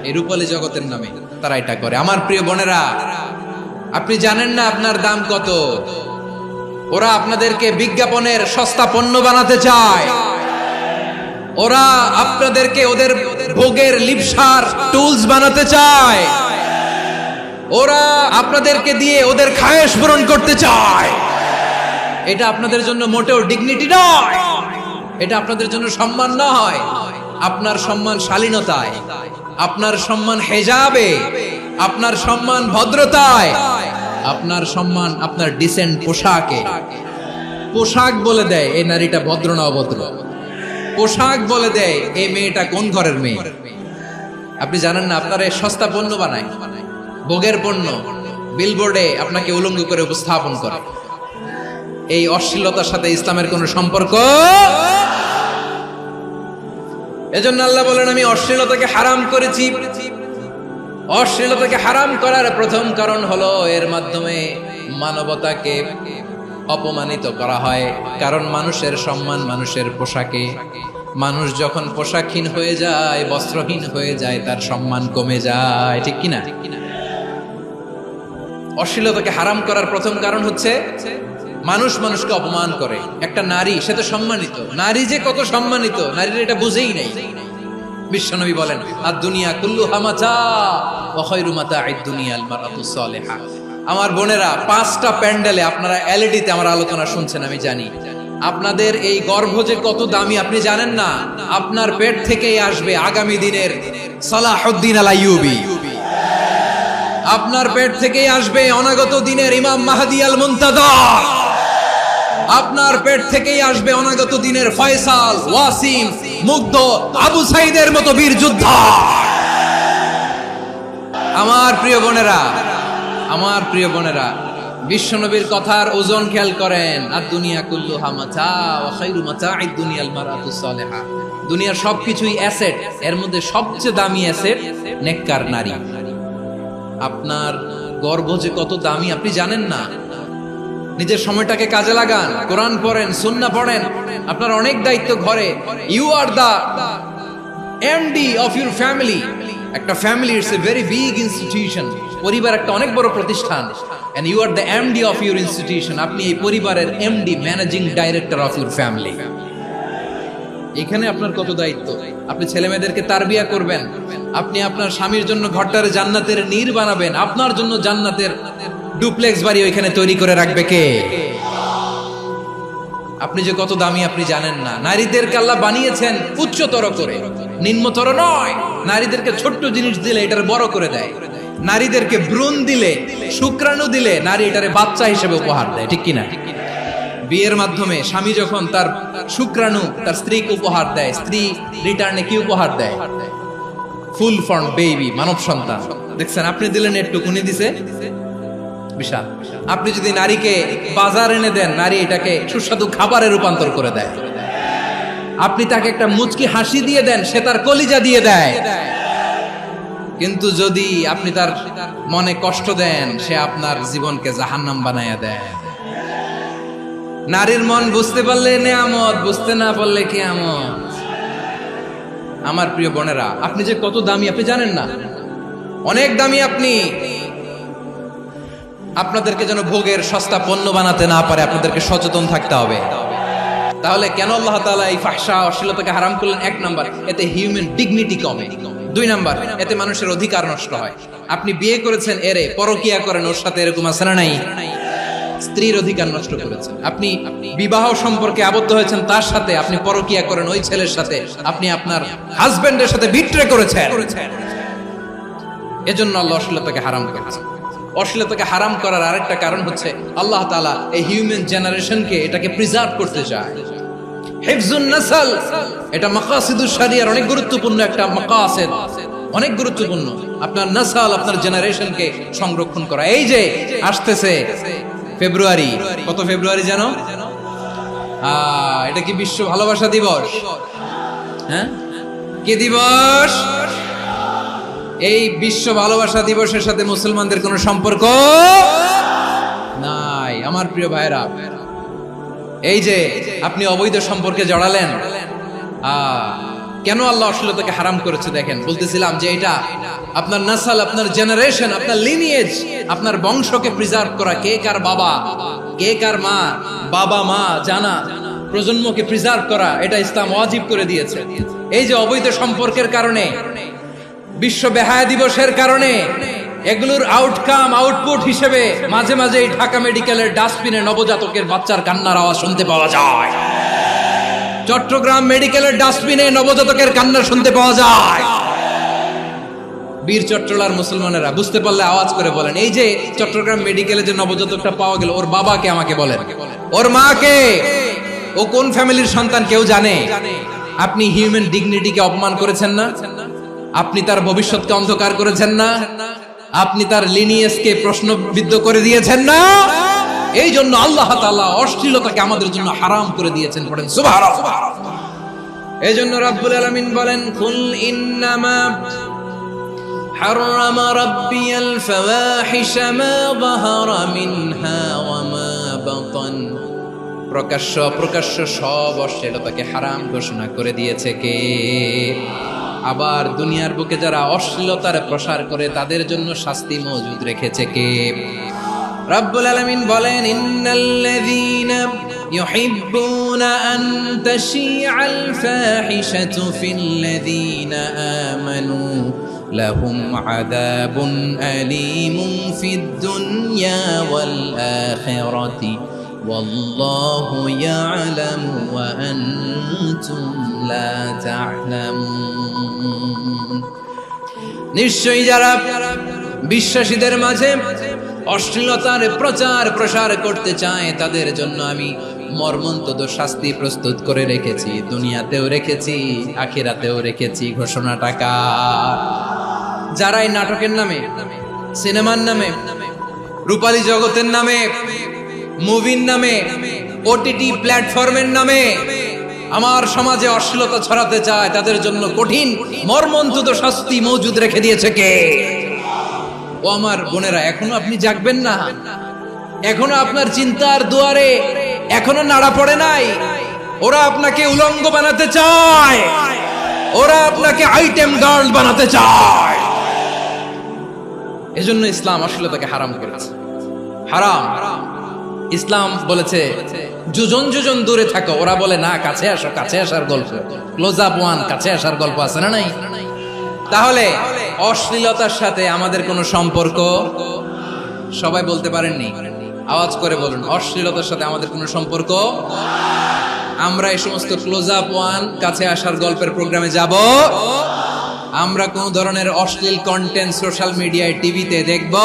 এই রূপালী জগতের নামে তারা এটা করে। আমার প্রিয় বোনেরা, আপনি জানেন না আপনার দাম কত? ওরা আপনাদেরকে বিজ্ঞাপনের সস্তা পণ্য বানাতে চায়। ওরা আপনাদেরকে ওদের ভোগের লিপসার টুলস বানাতে চায়। ওরা আপনাদেরকে দিয়ে ওদের খায়েশ পূরণ করতে চায়। এটা আপনাদের জন্য মোটেও ডিগনিটি নয়, এটা আপনাদের জন্য সম্মান নয়। আপনার সম্মান শালীনতায়, আপনার সম্মান হেজাবে, আপনার সম্মান ভদ্রতায়, আপনার সম্মান আপনার ডিসেন্ট পোশাকে। পোশাক বলে দেয় এই নারীটা ভদ্র না অভদ্র। পোশাক বলে দেয় এই মেয়েটা কোন ঘরের মেয়ে। আপনি জানেন না, আপনার এই সস্তা পণ্য বানায়, ভোগের পণ্য, বিলবোর্ডে আপনাকে উলঙ্গ করে উপস্থাপন করে। এই অশ্লীলতার সাথে ইসলামের কোনো সম্পর্ক। এজন্য আল্লাহ বলেন, আমি অশ্লীলতাকে হারাম করেছি। অশ্লীলতাকে হারাম করার প্রথম কারণ হলো এর মাধ্যমে মানবতাকে অপমানিত করা হয়। কারণ মানুষের সম্মান মানুষের পোশাকে। মানুষ যখন পোশাকহীন হয়ে যায়, বস্ত্রহীন হয়ে যায়, তার সম্মান কমে যায়। ঠিক কিনা? অশ্লীলতাকে হারাম করার প্রথম কারণ হচ্ছে মানুষ মানুষকে অপমান করে। একটা নারী, সে তো সম্মানিত, নারী যে কত সম্মানিত নারীরা এটা বুঝেই নাই। বিশ্বনবী বলেন আর দুনিয়া কুল্লুহা মাতা ওয়া খায়রু মাতা'আদ দুনিয়া আল মারআতুস সালিহা। আমার বোনেরা, 5টা প্যান্ডেলে আপনারা এলইডিতে আমার আলোচনা শুনছেন, আমি জানি। আপনাদের এই গর্ভ যে কত দামি আপনি জানেন না। আপনার পেট থেকেই আসবে আগামী দিনের সালাহুদ্দিন আল আইয়ুবী। আপনার পেট থেকেই আসবে অনাগত দিনের ইমাম মাহদী আল মুনতাযর। আপনার পেট থেকেই আসবে অনাগত দিনের ফয়সাল, ওয়াসিম, মুগ্ধ, আবু সাইদের মতো বীর যোদ্ধা। আমার প্রিয় বোনেরা, আমার প্রিয় বোনেরা, বিশ্বনবীর কথার ওজন খেয়াল করেন। আর দুনিয়া কুল্লুহা মাতা ওয়া খায়রু মাতা'আদ দুনিয়া আল মারআতুস সালিহা। দুনিয়ার সবকিছুই অ্যাসেট, এর মধ্যে সবচেয়ে দামি অ্যাসেট নেককার নারী। আপনার গর্ভ যে কত দামি আপনি জানেন না। নিজের সময়টাকে কাজে লাগান, কোরআন পড়েন, সুন্নাহ পড়েন। আপনার অনেক দায়িত্ব ঘরে। You are the MD of your family. একটা family it's a very big institution. পরিবার একটা অনেক বড় প্রতিষ্ঠান। And you are the MD of your institution. আপনি এই পরিবারের MD, managing director of your family. এখানে আপনার কত দায়িত্ব। আপনি ছেলে মেয়েদেরকে তারবিয়া করবেন। আপনি আপনার স্বামীর জন্য ঘরটারে জান্নাতের নীর বানাবেন। আপনার জন্য জান্নাতের ডুপ্লেক্স বাড়ি ওইখানে তৈরি করে রাখবে কে? আপনি যে কত দামি আপনি জানেন না। নারীদেরকে আল্লাহ বানিয়েছেন উচ্চতর করে, নিম্নতর নয়। নারীদেরকে ছোট্ট জিনিস দিলে এটারে বড় করে দেয়। নারীদেরকে ভ্রূণ দিলে, শুক্রাণু দিলে নারী এটারে বাচ্চা হিসেবে উপহার দেয়, ঠিক কিনা? বিয়ের মাধ্যমে স্বামী যখন তার শুক্রাণু তার স্ত্রীকে উপহার দেয়, স্ত্রী রিটার্নে কি উপহার দেয়? ফুল ফর্ম বেবি, মানব সন্তান। দেখছেন, আপনি দিলেন একটুকুনি, দিছে বিশাল। আপনি যদি নারীকে বাজার এনে দেন, নারী এটাকে সুস্বাদু খাবারে রূপান্তর করে দেয়। আপনি তাকে একটা মুচকি হাসি দিয়ে দেন, সে তার কলিজা দিয়ে দেয়। কিন্তু যদি আপনি তার মনে কষ্ট দেন, সে আপনার জীবনকে জাহান্নাম বানায়া দেয়। নারীর মন বুঝতে পারলে নেয়ামত, বুঝতে না পারলে কিয়ামত। আমার প্রিয় বোনেরা, আপনি যে কত দামি আপনি জানেন না। অনেক দামি আপনি। আপনাদেরকে যেন ভোগের সস্তা পণ্য বানাতে না পারে, আপনাদেরকে সচেতন থাকতে হবে। তাহলে কেন আল্লাহ তাআলা এই ফাহশা, অশ্লীলতাকে হারাম করলেন? 1 নাম্বার, এতে হিউম্যান ডিগনিটি কমে। 2 নাম্বার, এতে মানুষের অধিকার নষ্ট হয়। আপনি বিয়ে করেছেন, এরে পরকিয়া করেন, ওর সাথে এরকম আছে না নাই? স্ত্রীর অধিকার নষ্ট করেছেন। আপনি বিবাহ সম্পর্কে আবদ্ধ হয়েছেন তার সাথে, আপনি পরকিয়া করেন ওই ছেলের সাথে, আপনি আপনার হাজবেন্ডের সাথে বিট্রে করেছেন। এজন্য আল্লাহ অশ্লীলতাকে হারাম করেছেন। অশ্লীলতাকে হারাম করার আরেকটা কারণ হচ্ছে আল্লাহ তাআলা এই হিউম্যান জেনারেশনকে এটাকে প্রিজার্ভ করতে চায়। হিফজুন নাসল, এটা মাকাসিদুশ শরিয়ার অনেক গুরুত্বপূর্ণ একটা মাকাসিদ, অনেক গুরুত্বপূর্ণ। আপনার নাসল, আপনার জেনারেশনকে সংরক্ষণ করা। এই যে আসতেছে ফেব্রুয়ারি, কত ফেব্রুয়ারি জানো? এটা কি বিশ্ব ভালোবাসা দিবস? হ্যাঁ, কি দিবস? এই বিশ্ব ভালোবাসা দিবসের সাথে মুসলমানদের কোনো সম্পর্ক নাই। আমার প্রিয় ভাইরা, এই যে আপনি অবৈধ সম্পর্কে জড়ালেন, কেন আল্লাহ অশ্লীলতাকে হারাম করেছে দেখেন। বলতেছিলাম যে এটা আপনার নাসাল, আপনার জেনারেশন, আপনার লিনিয়েজ, আপনার বংশকে প্রিজার্ভ করা। কে কার বাবা, কে কার মা, বাবা মা জানা, প্রজন্মকে প্রিজার্ভ করা, এটা ইসলাম ওয়াজিব করে দিয়েছে। এই যে অবৈধ সম্পর্কের কারণে, বিশ্ব বেহায়া দিবসের কারণে, এগুলোর আউটকাম, আউটপুট হিসেবে মাঝে মাঝে এই ঢাকা মেডিকেলের ডাস্টবিনে নবজাতকের বাচ্চার কান্নার আওয়াজ শুনতে পাওয়া যায়। চট্টগ্রাম মেডিকেলের ডাস্টবিনে নবজাতকের কান্না শুনতে পাওয়া যায়। বীর চট্টলার মুসলমানেরা বুঝতে পারলে আওয়াজ করে বলেন, এই যে চট্টগ্রাম মেডিকেলে যে নবজাতকটা পাওয়া গেল, ওর বাবাকে আমাকে বলেন, ওর মাকে, ও কোন ফ্যামিলির সন্তান কেউ জানে? আপনি হিউম্যান ডিগনিটিকে অপমান করেছেন না? আপনি তার ভবিষ্যৎকে অন্ধকার করেছেন না? আপনি তার লিনিয়েজকে প্রশ্নবিদ্ধ করে দিয়েছেন না? এই জন্য আল্লাহ তাআলা অশ্লীলতাকে আমাদের জন্য হারাম করে দিয়েছেন। পড়েন সুবহানাল্লাহ। এই জন্য রাব্বুল আলামিন বলেন, কুল ইন্নামা হারাম রাব্বিয়াল ফাওয়াহিশা মা যাহারা মিনহা ওয়া মা বাতান। প্রকাশ্য অপ্রকাশ্য সব অশ্লীলতাকে হারাম ঘোষণা করে দিয়েছে কে? আবার দুনিয়ার বুকে যারা অশ্লীলতার প্রসার করে তাদের জন্য শাস্তি মজুদ রেখেছে কে? রব্বুল আলামিন বলেন, ইন্নাল্লাযীনা ইউহিব্বুনা আন তাশিআল ফাহিশাতু ফিল্লাযীনা আমানু লাহুম আযাবুন আলীমুন ফিদ দুনিয়া ওয়াল আখিরাতি ওয়াল্লাহু ইয়ালামু ওয়া আনতুম লা তা'লামুন। নিশ্চয়ই যারা বিশ্বাসীদের মাঝে অশ্লীলতার প্রচার প্রসার করতে চায় তাদের জন্য আমি মর্মন্তুদ শাস্তি প্রস্তুত করে রেখেছি, দুনিয়াতেও রেখেছি, আখিরাতেও রেখেছি। ঘোষণাটা কার? যারা এই নাটকের নামে, সিনেমার নামে, রূপালী জগতের নামে, মুভির নামে, ওটিটি প্ল্যাটফর্মের নামে আমার সমাজে অশ্লীলতা ছড়াতে চায় তাদের জন্য কঠিন মর্মন্তুদ শাস্তি মজুদ রেখে দিয়েছে কে? ও আমার বোনেরা, এখনো আপনি জাগবেন না? এখনো আপনার চিন্তার দুয়ারে এখনো নাড়া পড়ে নাই? ওরা আপনাকে উলঙ্গ বানাতে চায়, ওরা আপনাকে আইটেম গার্ল বানাতে চায়। এজন্য ইসলাম অশ্লীলতাকে হারাম করেছে। হারাম। ইসলাম বলেছে যোজন যোজন দূরে থাকো, ওরা বলে না কাছে আসো, কাছে আসার গল্প, ক্লোজ আপ ওয়ান, কাছে আসার গল্প আছে না নাই? তাহলে অশ্লীলতার সাথে আমাদের কোনো সম্পর্ক? সবাই বলতে পারেননি, আওয়াজ করে বলুন, অশ্লীলতার সাথে আমাদের কোনো সম্পর্ক? আমরা এই সমস্ত ক্লোজ আপ ওয়ান, কাছে আসার গল্পের প্রোগ্রামে যাব? আমরা কোন ধরনের অশ্লীল কন্টেন্ট সোশ্যাল মিডিয়ায়, টিভিতে দেখব?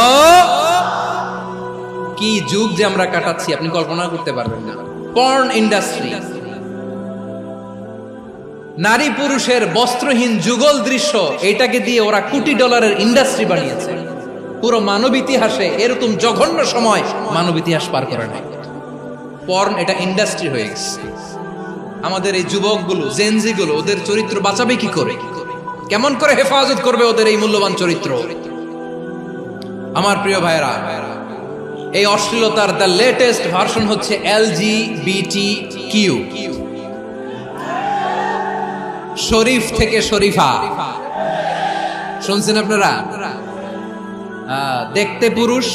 কি যুগ যে আমরা কাটাচ্ছি আপনি কল্পনা করতে পারবেন না। পর্ন ইন্ডাস্ট্রি, নারী পুরুষের বস্ত্রহীন যুগল দৃশ্য, এটাকে দিয়ে ওরা কোটি ডলারের ইন্ডাস্ট্রি বানিয়েছে। পুরো মানব ইতিহাসে এরকম জঘন্য সময় মানব ইতিহাস পার করে নাই। পর্ন এটা ইন্ডাস্ট্রি হয়ে গেছে। আমাদের এই যুবকগুলো, জেনজি গুলো, ওদের চরিত্র বাঁচাবে কি করে? কেমন করে হেফাজত করবে ওদের এই মূল্যবান চরিত্র? আমার প্রিয় ভাইরা, এই অশ্লীলতার দ্য লেটেস্ট ভার্সন হচ্ছে LGBTQ, শরীফ থেকে শরীফা। শুনছেন আপনারা? দেখতে পুরুষ,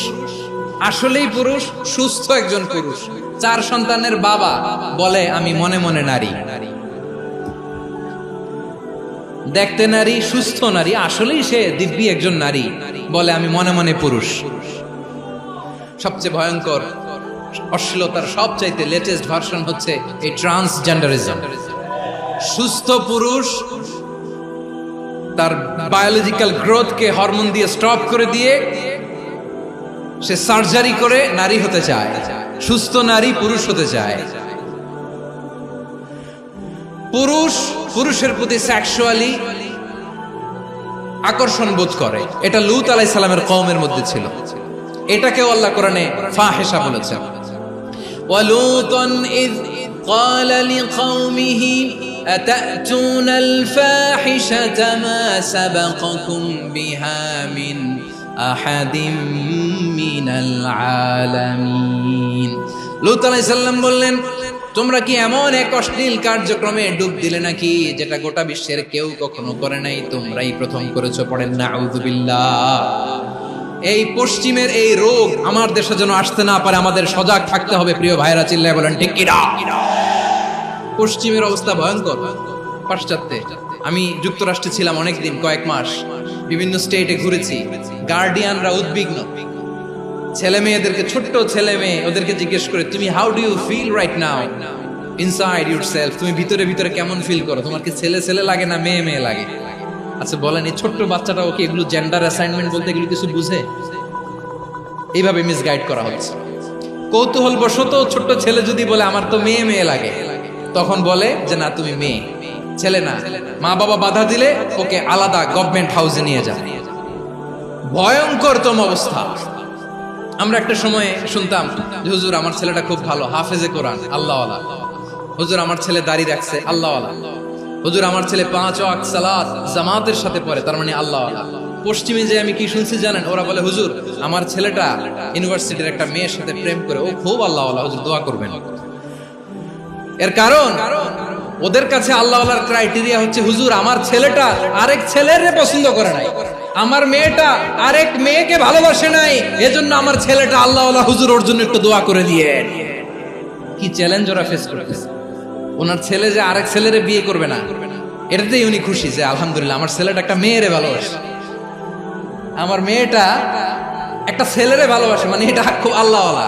আসলেই পুরুষ, সুস্থ একজন পুরুষ, 4 সন্তানের বাবা, বলে আমি মনে মনে নারী। দেখতে নারী, সুস্থ নারী, আসলেই সে দিব্যি একজন নারী, বলে আমি মনে মনে পুরুষ। সবচেয়ে ভয়ঙ্কর অশ্লীলতার সবচাইতে লেটেস্ট ভার্সন হচ্ছে এই ট্রান্সজেন্ডারিজম। সুস্থ পুরুষ তার বায়োলজিক্যাল গ্রোথকে হরমোন দিয়ে স্টপ করে দিয়ে সে সার্জারি করে নারী হতে চায়। সুস্থ নারী পুরুষ হতে চায়। পুরুষ পুরুষের প্রতি সেক্সুয়ালি আকর্ষণ বোধ করে। এটা লূত আলাইহিস সালামের কওমের মধ্যে ছিল। এটাকেও আল্লাহ কোরআনে ফাহিশা বলেছেন। ওয়ালুতান ইয قال لقومه أتأتون الفاحشة ما سبقكم بها من أحد من العالمين। লূত আলাইহিস সালাম বললেন, তোমরা কি এমন এক অশ্লীল কার্যক্রমে ডুব দিলে নাকি যেটা গোটা বিশ্বের কেউ কখনো করে নাই? তোমরাই প্রথম করেছো। পড়েন নাউযুবিল্লাহ। এই পশ্চিমের এই রোগ আমার দেশে যেন আসতে না পারে, আমাদের সজাগ থাকতে হবে। প্রিয় ভাইরা, চিল্লায় বলেন ঠিক কি না? পশ্চিমের অবস্থা ভয়ঙ্কর। পাশ্চাত্যে, আমি যুক্তরাষ্ট্রে ছিলাম অনেকদিন, কয়েক মাস, বিভিন্ন স্টেটে ঘুরেছি। গার্ডিয়ানরা উদ্বিগ্ন, ছেলে মেয়েদেরকে, ছোট্ট ছেলে মেয়ে, ওদেরকে জিজ্ঞেস করে, তুমি how do you feel right now inside yourself? তুমি ভিতরে ভিতরে কেমন ফিল করো? তোমার কি ছেলে ছেলে লাগে না মেয়ে মেয়ে লাগে? আচ্ছা বলেন, এই ছোট্ট বাচ্চাটা ওকে এগুলো জেন্ডার অ্যাসাইনমেন্ট বলতে এগুলো কিছু বুঝে? এইভাবে মিসগাইড করা হচ্ছে। কৌতূহল বশত ছোট্ট ছেলে যদি বলে আমার তো মেয়ে মেয়ে লাগে, তখন বলে যে না তুমি মেয়ে, ছেলে না। মা বাবা বাধা দিলে ওকে আলাদা গভর্নমেন্ট হাউসে নিয়ে যায়। ভয়ঙ্করতম অবস্থা। আমরা একটা সময় শুনতাম যে হুজুর আমার ছেলেটা খুব ভালো, হাফেজে কোরআন, আল্লাহওয়ালা। হুজুর আমার ছেলে দাড়ি রাখছে, আল্লাহওয়ালা। হুজুর আমার ছেলে 5 ওয়াক্ত সালাত জামাতের সাথে পড়ে, তার মানে আল্লাহওয়ালা। পশ্চিমে যে আমি কি শুনছি জানেন? ওরা বলে হুজুর আমার ছেলেটা ইউনিভার্সিটির একটা মেয়ের সাথে প্রেম করে, ও খুব আল্লাহওয়ালা, হুজুর দোয়া করবেন। এর কারণ ওদের কাছে আল্লাহওয়ালার ক্রাইটেরিয়া হচ্ছে হুজুর আমার ছেলেটা আরেক ছেলের পছন্দ করে নাই, আমার মেয়েটা আরেক মেয়েকে ভালোবাসে নাই, এজন্য আমার ছেলেটা আল্লাহওয়ালা হুজুর ওর জন্য একটু দোয়া করে দিয়ে। কি চ্যালেঞ্জ ওরা ফেস করতেছে। ওনার ছেলে যে আরেক ছেলেরে বিয়ে করবে না, এটাতেই উনি খুশি যে আলহামদুলিল্লাহ আমার ছেলেটা একটা মেয়েরে ভালোবাসে, আমার মেয়েটা একটা ছেলেরে ভালোবাসে, মানে এটা খুব আল্লাহওয়ালা।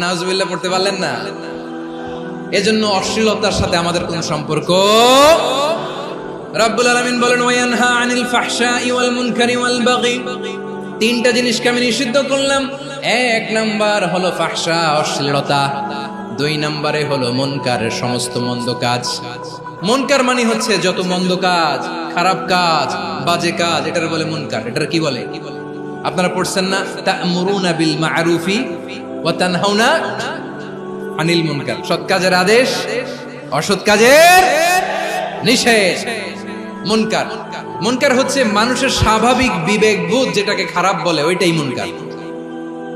নাউজুবিল্লাহ পড়তে পারলেন না? এজন্য অশ্লীলতার সাথে আমাদের কোন সম্পর্ক। রাব্বুল আলামিন বলেন ওয়ায়ানহা আনিল ফাহশাই ওয়াল মুনকারি ওয়াল বাগি, তিনটা জিনিসকে আমি নিষিদ্ধ করলাম। এক নাম্বার হলো ফাহশা, অশ্লীলতা। দুই নম্বরে হলো মুনকার, সমস্ত মন্দ কাজ। মুনকার মানে হচ্ছে যত মন্দ কাজ, খারাপ কাজ, বাজে কাজ, এটার বলে মুনকার। এটার কি বলে? আপনারা পড়ছেন না, তা'মুরুনা বিল মা'রুফি ওয়া তানহাউনা আনিল মুনকার। সৎ কাজের আদেশ, অসৎ কাজের নিষেধ। মুনকার, মুনকার হচ্ছে মানুষের স্বাভাবিক বিবেকবোধ যেটাকে খারাপ বলে, ওইটাই মুনকার।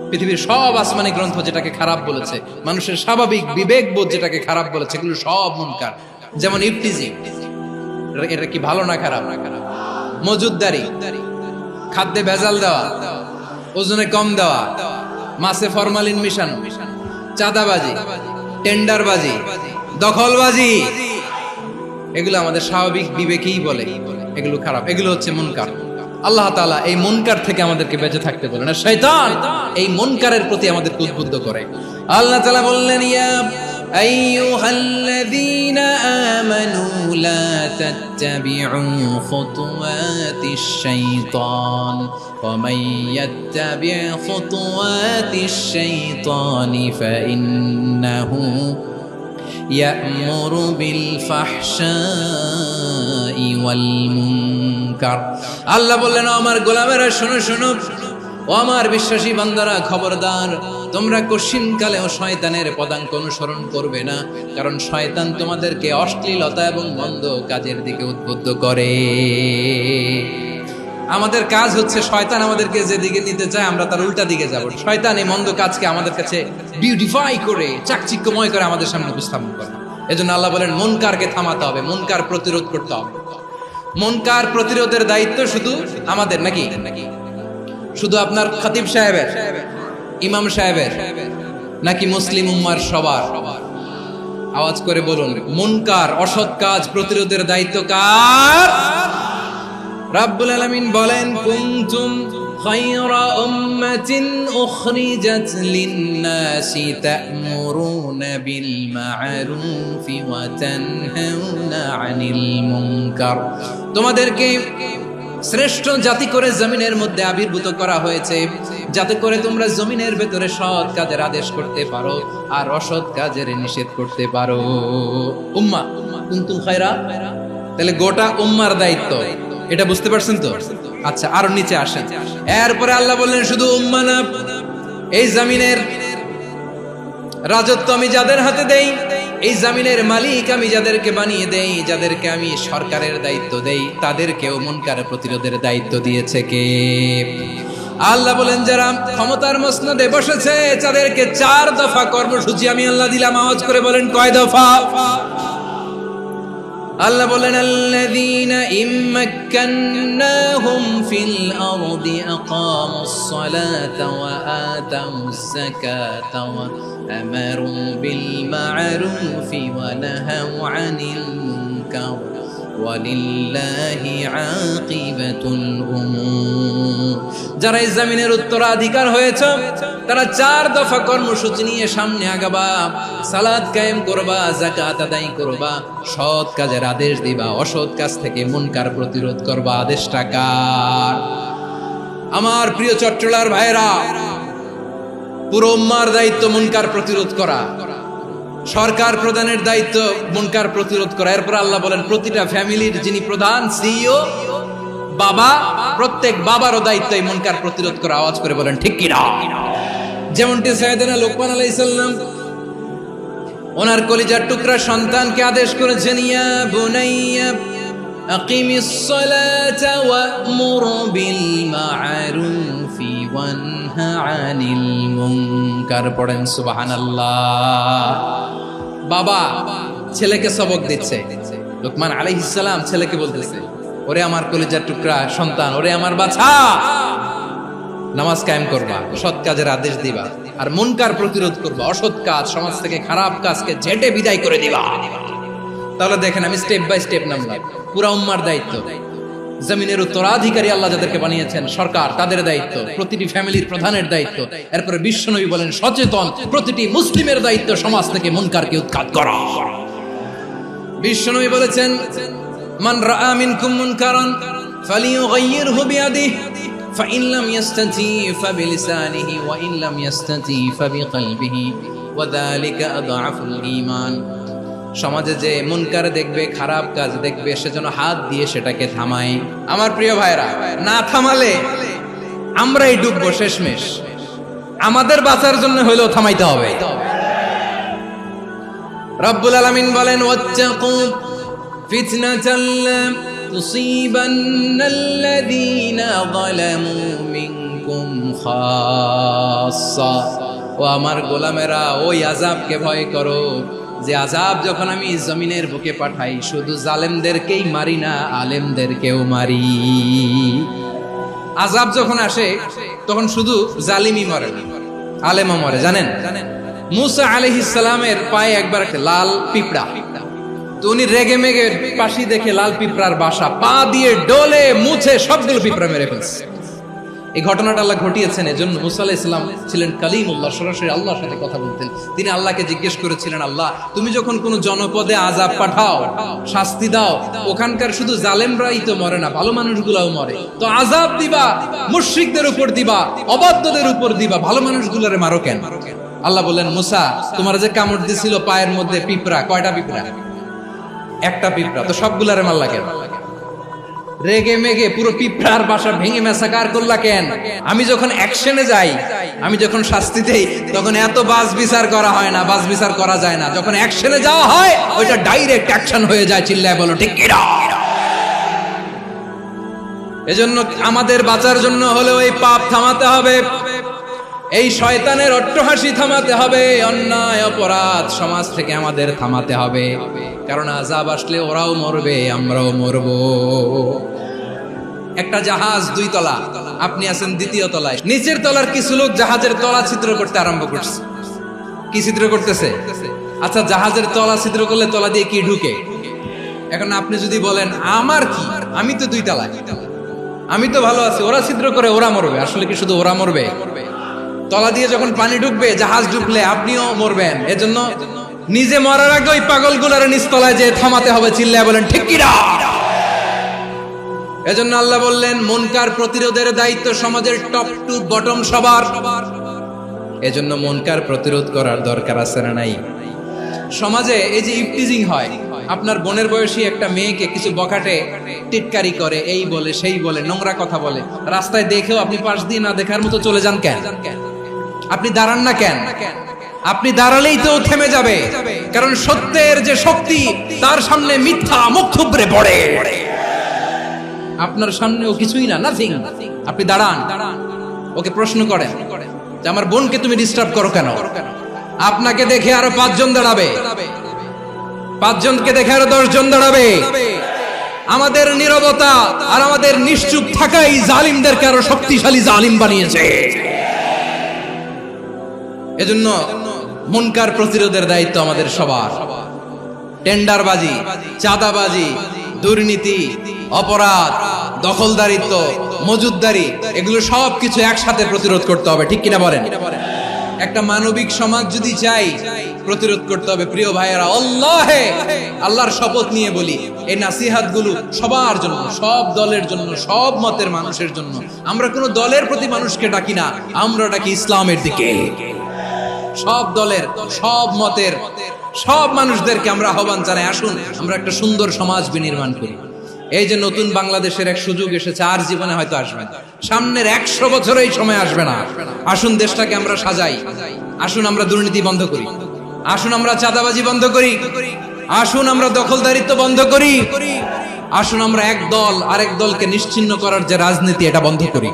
পৃথিবীর সব আসমানি গ্রন্থ যেটাকে খারাপ বলেছে, মানুষের স্বাভাবিক বিবেকবোধ যেটাকে খারাপ বলেছে, এগুলো সব মুনকার। যেমন ইফতিজিং, এটা কি ভালো না খারাপ? মজুদদারি, খাদ্যে ভেজাল দেওয়া, ওজনে কম দেওয়া, মাছে ফরমালিন মিশানো, চাঁদাবাজি, টেন্ডারবাজি, দখলবাজি, এগুলো আমাদের স্বাভাবিক বিবেকেই বলে এগুলো খারাপ, এগুলো হচ্ছে মুনকার। আল্লাহ তাআলা এই মুনকার থেকে আমাদেরকে বেঁচে থাকতে বলেন, আর শয়তান এই মুনকারের প্রতি আমাদেরকে উদ্বুদ্ধ করে। আল্লাহ তাআলা বললেন, ইয়া আইয়ুহাল্লাযীনা আমানু লা তাত্তাবিউ খুতুওয়াতিশ শাইতান ওয়া মান ইয়াত্তাবি' খুতুওয়াতিশ শাইতানি ফাইন্নাহু ইয়া'মুরু বিল ফাহশাই ওয়াল মুনকার। আল্লাহ বললেন, আমার গোলামেরা শোনো শোনো, ও আমার বিশ্বাসী বান্দারা খবরদার, তোমরা কশিনকালেও শয়তানের পদাঙ্ক অনুসরণ করবে না, কারণ শয়তান তোমাদেরকে অশ্লীলতা এবং মন্দ কাজের দিকে উদ্বুদ্ধ করে। আমাদের কাজ হচ্ছে শয়তান আমাদেরকে যেদিকে নিতে চায় আমরা তার উল্টা দিকে যাব। শয়তান এই মন্দ কাজকে আমাদের কাছে বিউটিফাই করে, চাকচিক্যময় করে আমাদের সামনে উপস্থাপন করে। এজন্য আল্লাহ বলেন মুনকারকে থামাতে হবে, মুনকার প্রতিরোধ করতে হবে। মুনকার প্রতিরোধের দায়িত্ব শুধু আমাদের নাকি? শুধু আপনার খতিব সাহেবের, ইমাম সাহেবের, নাকি মুসলিম উম্মার সবার? আওয়াজ করে বলুন, মুনকার অসৎ কাজ প্রতিরোধের দায়িত্ব কার? রাব্বুল আলামিন বলেন, কুনতুম খায়রা উম্মাতিন উখরিজাত লিন-নাসি তা'মুরুনা বিল মা'রুফি ওয়া তানহাউনা আনিল মুনকার। তোমাদেরকে শ্রেষ্ঠ জাতি করে জমিনের মধ্যে আবির্ভূত করা হয়েছে, যাতে করে তোমরা জমিনের ভেতরে সৎ কাজের আদেশ করতে পারো আর অসৎ কাজের নিষেধ করতে পারো। উম্মাহ কুনতুম খায়রা, তাহলে গোটা উম্মার দায়িত্ব, এটা বুঝতে পারছেন তো? আচ্ছা, আরো নিচে আসেন। এরপরে আল্লাহ বললেন, শুধু উম্মাহ না, এই জমিনের রাজত্ব আমি যাদের হাতে দেই, এই জমিনের মালিক আমি যাদেরকে বানিয়ে দেই, যাদেরকে আমি সরকারের দায়িত্ব দেই, তাদেরকেও মুনকার প্রতিরোধের দায়িত্ব দিয়েছে কে? আল্লাহ বলেন, যারা ক্ষমতার মসনদে বসেছে তাদেরকে 4 দফা কর্মসূচি আমি আল্লাহ দিলাম। আওয়াজ করে বলেন, কয় দফা? আল্লাহ বলেন, আল্লাযীনা ইম্মাক্কান্নাহুম ফিল আরদি আকামুস সালাতা ওয়া আতাউজ যাকাতা ওয়া আমারু বিল মা'রুফি ওয়া নাহাউ আনিল মুনকার ওয়ালিল্লাহি আকিবাতুল উমুর। যারা এই জমিনের উত্তরাধিকার হয়েছে তারা 4 দফা কর্মসূচি নিয়ে সামনে আগাবা। সালাত কায়েম করবা, যাকাত আদায় করবা, সৎ কাজের আদেশ দিবা, অসৎ কাজ থেকে মুনকার প্রতিরোধ করবা। আদেশটা কার? আমার প্রিয় চট্টলার ভাইরা, পুরো উম্মার দায়িত্ব মুনকার প্রতিরোধ করা, সরকার প্রধানের দায়িত্ব মুনকার প্রতিরোধ করা। এরপর আল্লাহ বলেন, প্রতিটা ফ্যামিলির যিনি প্রধান সিইও বাবা, প্রত্যেক বাবারও দায়িত্ব এই মুনকার প্রতিরোধ করা। আওয়াজ করে বলেন ঠিক কি না? যেমনটি সাইয়েদনা লোকমান আলাইহিস সালাম ওনার কলিজার টুকরা সন্তানকে আদেশ করেছেন, ইয়া বুনাইয়া আকিমিস সালাতা ওয়া'মুর বিল মা'রুফি ওয়ানহা আনিল মুনকার। পড়েন সুবহানাল্লাহ। বাবা ছেলেকে সবক দিচ্ছে, লোকমান আলাইহিস সালাম ছেলেকে বলতেছে, ওরে আমার কলিজার টুকরা সন্তান, ওরে আমার বাছা, নামাজ কায়েম করবা, সৎ কাজের আদেশ দিবা, আর মুনকার প্রতিরোধ করবা, অসৎ কাজ, সমাজ থেকে খারাপ কাজকে ঝেঁটে বিদায় করে দিবা। তাহলে দেখেন আমি স্টেপ বাই স্টেপ নামলাম। পুরা উম্মার দায়িত্ব, জমিনের উত্তরাধিকারী আল্লাহ যাদেরকে বানিয়েছেন সরকার, তাদের দায়িত্ব, প্রতিটি ফ্যামিলির প্রধানের দায়িত্ব, এরপরে বিশ্বনবী বলেন সচেতন প্রতিটি মুসলিমের দায়িত্ব সমাজ থেকে মুনকারকে উৎখাত করা। বিশ্বনবী বলেছেন মান রাআ মিনকুম মুনকারান ফালিয়ুগাইয়িরহু বিয়াদিহি ফাইন লাম ইয়াস্তাতি ফাবিলিসানিহি ওয়া ইন লাম ইয়াস্তাতি ফাবিকলবিহি ওয়া যালিকা আযআফুল ঈমান। সমাজে যে মুনকার দেখবে, খারাপ কাজ দেখবে, সেজন্য হাত দিয়ে সেটাকে থামায়। আমার প্রিয় ভাইরা, না থামালে আমরাই ডুববো শেষমেশ। আমাদের বাঁচার জন্য হইলেও থামাইতে হবে। রব্বুল আলামিন বলেন ওয়াত্তাকু ফিতনাতাল লা তুসিবান্নাল্লাযীনা যালামু মিনকুম খাসসা। ও আমার গোলামেরা, ওই আযাবকে ভয় করো যে আযাব যখন আমি জমিনের বুকে পাঠাই শুধু জালেমদেরকেই মারি না, আলেমদেরকেও মারি। আযাব যখন আসে তখন শুধু জালিমই মরে না, আলেমও মরে। জানেন মুসা আলাইহিস সালামের পায়ে একবার একটা লাল পিঁপড়া, তো উনি রেগে মেগে পাশি দেখে লাল পিঁপড়ার বাসা, পা দিয়ে ডলে মুছে সবগুলো পিঁপড়া মেরে ফেলছে। এই ঘটনাটা আল্লাহ ঘটিয়েছেন। এজন্য মুসা আলাইহিস সালাম ছিলেন কালিমুল্লাহ, সরাসরি আল্লাহর সাথে কথা বলতেন। তিনি আল্লাহকে জিজ্ঞেস করেছিলেন, আল্লাহ তুমি যখন কোন জনপদে আযাব পাঠাও, শাস্তি দাও, ওখানকার শুধু জালেমরাই তো মরে না, ভালো মানুষগুলাও মরে, তো আযাব দিবা মুশরিকদের উপর দিবা, অবাধ্যদের উপর দিবা, ভালো মানুষগুলোরে মারো কেন? আল্লাহ বললেন, মুসা তোমার যে কামড় দিছিল পায়ের মধ্যে পিঁপড়া, কয়টা পিঁপড়া? একটা পিঁপড়া, তো সবগুলারে মারলা কেন? রেগে মেগে পুরো পিঁপড়ার বাসা ভেঙে মেসাকার করলা কেন? আমি যখন অ্যাকশনে যাই, আমি যখন শাস্তি দেই, তখন এত বাস বিচার করা হয় না, বাস বিচার করা যায় না। যখন অ্যাকশনে যাওয়া হয় ওইটা ডাইরেক্ট অ্যাকশন হয়ে যায়। চিল্লায় বলো ঠিক কি না? এজন্য আমাদের বাঁচার জন্য হলেও এই পাপ থামাতে হবে, এই শয়তানের অট্টহাসি থামাতে হবে, অন্যায় অপরাধ সমাজ থেকে আমাদের থামাতে হবে। কারণ আযাব আসলে ওরাও মরবে, আমরাও মরব। একটা জাহাজ 2 তলা, আপনি আছেন 2য় তলায়, নিচের তলার কিছু লোক জাহাজের তলা ছিদ্র করতে আরম্ভ করছে। কি ছিদ্র করতেছে? আচ্ছা, জাহাজের তলা ছিদ্র করলে তলা দিয়ে কি ঢুকে? এখন আপনি যদি বলেন আমার কি, আমি তো 2 তলায়, আমি তো ভালো আছি, ওরা ছিদ্র করে ওরা মরবে। আসলে কি শুধু ওরা মরবে? তলা দিয়ে যখন পানি ঢুকবে, জাহাজ ঢুকলে আপনিও মরবেন। এজন্য নিজে মরার আগে ওই পাগলগুলোর নিচতলায় যে থামাতে হবে। চিল্লায় বলেন ঠিক কি না? এজন্য আল্লাহ বললেন মুনকার প্রতিরোধের দায়িত্ব সমাজের টপ টু বটম সবার। এজন্য মুনকার প্রতিরোধ করার দরকার আছে না নাই? সমাজে এই যে ইফটিজিং হয়, আপনার বোনের বয়সী একটা মেয়েকে কিছু বখাটে টিটকারি করে, এই বলে সেই বলে, নোংরা কথা বলে, রাস্তায় দেখেও আপনি পাশ দিয়ে না দেখার মতো চলে যান কেন? আপনি দাঁড়ান না কেন? আপনি দাঁড়ালেই তো থেমে যাবে, কারণ সত্যের যে শক্তি তার সামনে মিথ্যা মুখ থুবড়ে পড়ে। আপনার সামনে ও কিছুই না, নাথিং। আপনি দাঁড়ান, ওকে প্রশ্ন করেন যে আমার বোনকে তুমি ডিস্টার্ব করো কেন? আপনাকে দেখে আরো 5 জন দাঁড়াবে, 5 জনকে দেখে আরো 10 জন দাঁড়াবে। আমাদের নীরবতা আর আমাদের নিশ্চুপ থাকাই জালিমদেরকে আরো শক্তিশালী জালিম বানিয়েছে। এজন্য মুনকার প্রতিরোধের দায়িত্ব আমাদের সবার। টেন্ডারবাজি, চাঁদাবাজি, দুর্নীতি, অপরাধ, দখলদারিত্ব, মজুদদারি, এগুলো সবকিছু একসাথে প্রতিরোধ করতে হবে। ঠিক কিনা বলেন? একটা মানবিক সমাজ যদি চাই, প্রতিরোধ করতে হবে। প্রিয় ভাইয়েরা, আল্লাহর শপথ নিয়ে বলি, এই নাসিহাত গুলো সবার জন্য, সব দলের জন্য, সব মতের মানুষের জন্য। আমরা কোনো দলের প্রতি মানুষকে ডাকি না, আমরা ডাকি ইসলামের দিকে। সব দলের, সব মতের, সব মানুষদেরকে আমরা আহ্বান জানাই, আসুন আমরা একটা সুন্দর সমাজ বিনির্মাণ করি। এই যে নতুন বাংলাদেশের এক সুযোগ এসেছে, আর জীবনে হয়তো আসবে না, সামনের 100 বছর এই সময় আসবে না। আসুন দেশটাকে আমরা সাজাই, আসুন আমরা দুর্নীতি বন্ধ করি, আসুন আমরা চাঁদাবাজি বন্ধ করি, আসুন আমরা দখলদারিত্ব বন্ধ করি, আসুন আমরা এক দল আরেক দলকে নিশ্চিহ্ন করার যে রাজনীতি, এটা বন্ধ করি।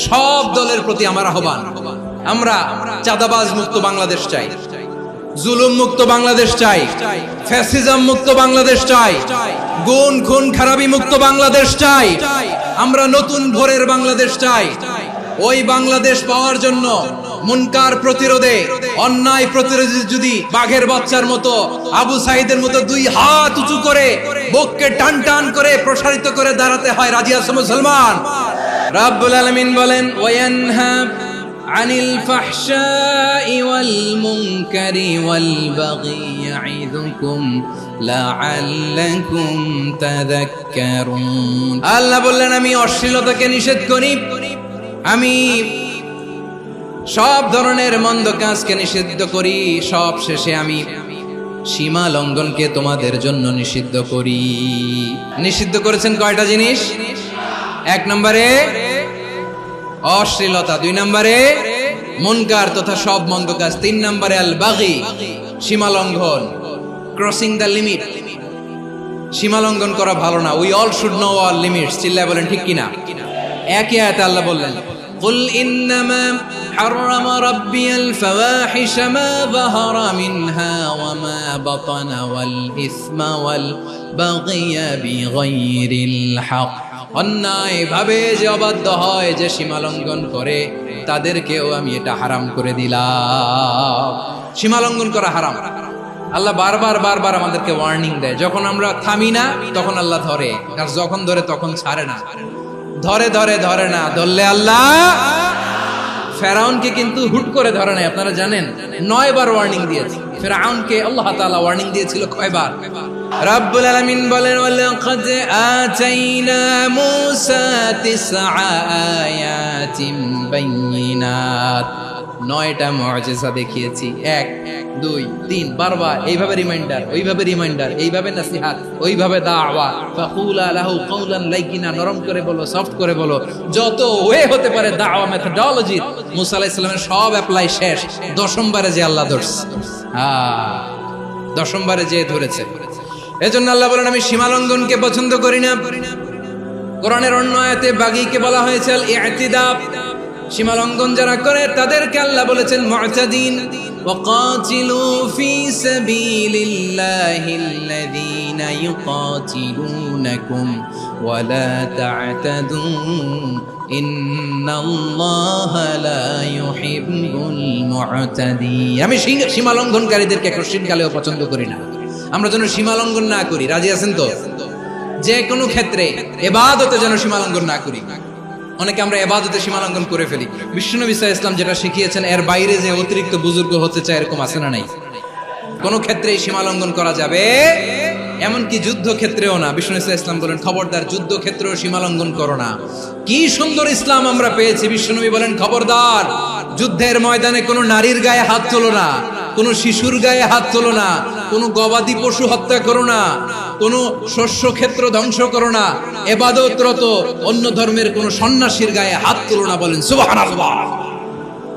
সব দলের প্রতি আমার আহ্বান, আমরা চাঁদাবাজ মুক্ত বাংলাদেশ চাই, জুলুম মুক্ত বাংলাদেশ চাই, ফ্যাসিজম মুক্ত বাংলাদেশ চাই, গুণ খুন খারাপি মুক্ত বাংলাদেশ চাই। আমরা নতুন ভোরের বাংলাদেশ চাই। ওই বাংলাদেশ পাওয়ার জন্য মুনকার প্রতিরোধে, অন্যায় প্রতিরোধে যদি বাঘের বাচ্চার মতো, আবু সাইদের মতো দুই হাত উঁচু করে বুককে টান টান করে প্রসারিত করে দাঁড়াতে হয়, রাজি আছো মুসলমান? রাব্বুল আলামিন বলেন, ওয়ায়ানহা আনিল ফাহশাই ওয়াল মুনকারি ওয়াল বাগি ইয়াইদুকুম লাআল্লাকুম তাযাক্কারুন। আল্লাহ বললেন, আমি অশ্লীলতাকে নিষেধ করি, আমি সব ধরনের মন্দ কাজকে নিষিদ্ধ করি, সব শেষে আমি সীমা লঙ্ঘনকে তোমাদের জন্য নিষিদ্ধ করি। নিষিদ্ধ করেছেন কয়টা জিনিস? 1 নম্বরে অশ্লীলতা, 2 নম্বরে মুনকার তথা সব মন্দ কাজ, 3 নম্বরে আল বাগি সীমা লঙ্ঘন, ক্রসিং দ্য লিমিট। সীমা লঙ্ঘন করা ভালো না। We all should know our limits. চিল্লায় বলেন ঠিক কিনা? একই আয়াতে আল্লাহ বললেন, قل إنما حرم ربي الفواحش ما ظهر منها وما بطن والإثم والبغي بغير الحق। অন্যায় ভাবে যে অবাধ্য হয়, যে সীমা লঙ্ঘন করে, তাদেরকেও আমি এটা হারাম করে দিলাম। সীমা লঙ্ঘন করা হারাম। আল্লাহ বারবার বারবার আমাদেরকে ওয়ার্নিং দেয়। যখন আমরা থামি না তখন আল্লাহ ধরে, আর যখন ধরে তখন ছাড়ে না। ধরে ধরে ধরে না, ধরলে আল্লাহ। ফেরাউনকে কিন্তু হুট করে ধরে নাই, আপনারা জানেন 9 বার ওয়ার্নিং দিয়েছে। ফেরাউনকে আল্লাহ তাআলা ওয়ার্নিং দিয়েছিল কয়বার? রাব্বুল আলামিন বলেন, ওয়ালাকাদ আতাইনা মূসা 9 আয়াতিন বাইয়িনাত। 9টা মুআজিজা দেখিয়েছি। 1 2 3 বারবার এইভাবে রিমাইন্ডার, ওইভাবে রিমাইন্ডার, এইভাবে নসিহত, ওইভাবে দাওয়া। ফাকুলা লাহু কাওলান লাইয়িনা, নরম করে বলো, সফট করে বলো, যত ওয়ে হতে পারে দাওয়া মেথডোলজি। মুসা আলাইহিস সালামের সব অ্যাপ্লাই শেষ। 10ম বারে যে আল্লাহ ধরছে, 10ম বারে যে ধরেছে। এজন্য আল্লাহ বলেন, আমি সীমা লঙ্ঘনকে পছন্দ করি না। কোরআনের অন্য আয়াতে বাগীকে বলা হয়েছে আল ইতিদা। সীমা লঙ্ঘন যারা করে তাদেরকে আল্লাহ বলেছেন মুতাদিন। ওয়াকাতিলু ফি সাবিলিল্লাহিল্লাযীনা ইউকাতিলুনাকুম ওয়ালা তা'তাদু ইন্নাল্লাহা লা ইউহিব্বুল মুতাদিন। আমি সীমা লঙ্ঘনকারীদেরকে কোশ্চিনকালেও পছন্দ করি না। আমরা যেন সীমা লঙ্ঘন না করি, রাজি আছেন তো? যে কোনো ক্ষেত্রে ইবাদতে যেন সীমা লঙ্ঘন না করি। অনেকে আমরা ইবাদতে সীমা লঙ্ঘন করে ফেলি। বিশ্বনবী সাল্লাল্লাহু আলাইহি ওয়াসাল্লাম যেটা শিখিয়েছেন, এর বাইরে যে অতিরিক্ত বুজুর্গ হতে চায়, এরকম আছে না নাই? কোন ক্ষেত্রেই সীমা লঙ্ঘন করা যাবে, এমনকি যুদ্ধ ক্ষেত্রেও না। বিশ্বনবী সাল্লাল্লাহু আলাইহি ওয়াসাল্লাম বলেন, খবরদার যুদ্ধ ক্ষেত্রেও সীমা লঙ্ঘন করো না। কি সুন্দর ইসলাম আমরা পেয়েছি। বিশ্বনবী বলেন, খবরদার যুদ্ধের ময়দানে কোনো নারীর গায়ে হাত তোলো না, কোনো শিশুর গায়ে হাত তোলো না, কোনো গবাদি পশু হত্যা করো না, কোনো শস্য ক্ষেত্র ধ্বংস করো না, ইবাদতরত অন্য ধর্মের কোনো সন্ন্যাসীর গায়ে হাত তোলো না। বলেন সুবহানাল্লাহ।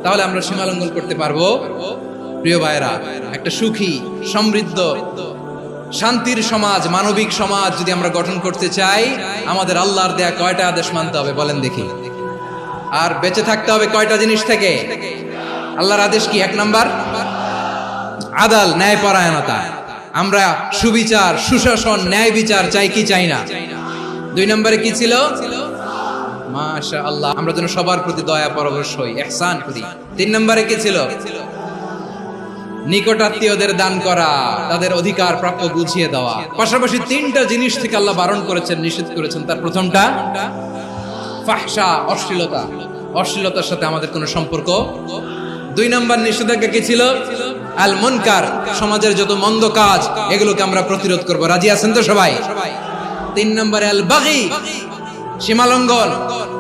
তাহলে আমরা সীমা লঙ্ঘন করতে পারবো? প্রিয় ভাইরা, একটা সুখী, সমৃদ্ধ, শান্তির সমাজ, মানবিক সমাজ যদি আমরা গঠন করতে চাই, আমাদের আল্লাহর দেয়া কয়টা আদেশ মানতে হবে বলেন দেখি? আর বেঁচে থাকতে হবে কয়টা জিনিস থেকে? আল্লাহর আদেশ কি? 1 নাম্বার আদাল, ন্যায়পরায়ণতা। আমরা সুবিচার, সুশাসন, ন্যায় বিচার চাই কি চাই না? 2 নম্বরে কি ছিল? মাশাআল্লাহ, আমরা যেন সবার প্রতি দয়া পরবশ হই, ইহসান করি। 3 নম্বরে কি ছিল? নিকটাত্মীয়দের দান করা, তাদের অধিকার প্রাপ্য বুঝিয়ে দেওয়া। পাশাপাশি 3টা জিনিস থেকে আল্লাহ বারণ করেছেন, নিষেধ করেছেন। তার প্রথমটা ফাহশা, অশ্লীলতা। অশ্লীলতার সাথে আমাদের কোনো সম্পর্ক। 2 নম্বর নিষেধাজ্ঞা কি ছিল? আল মুনকার, সমাজের যত মন্দ কাজ, এগুলোকে আমরা প্রতিরোধ করব। রাজি আছেন তো সবাই? 3 নম্বরে আল বাগী, সীমালঙ্ঘন।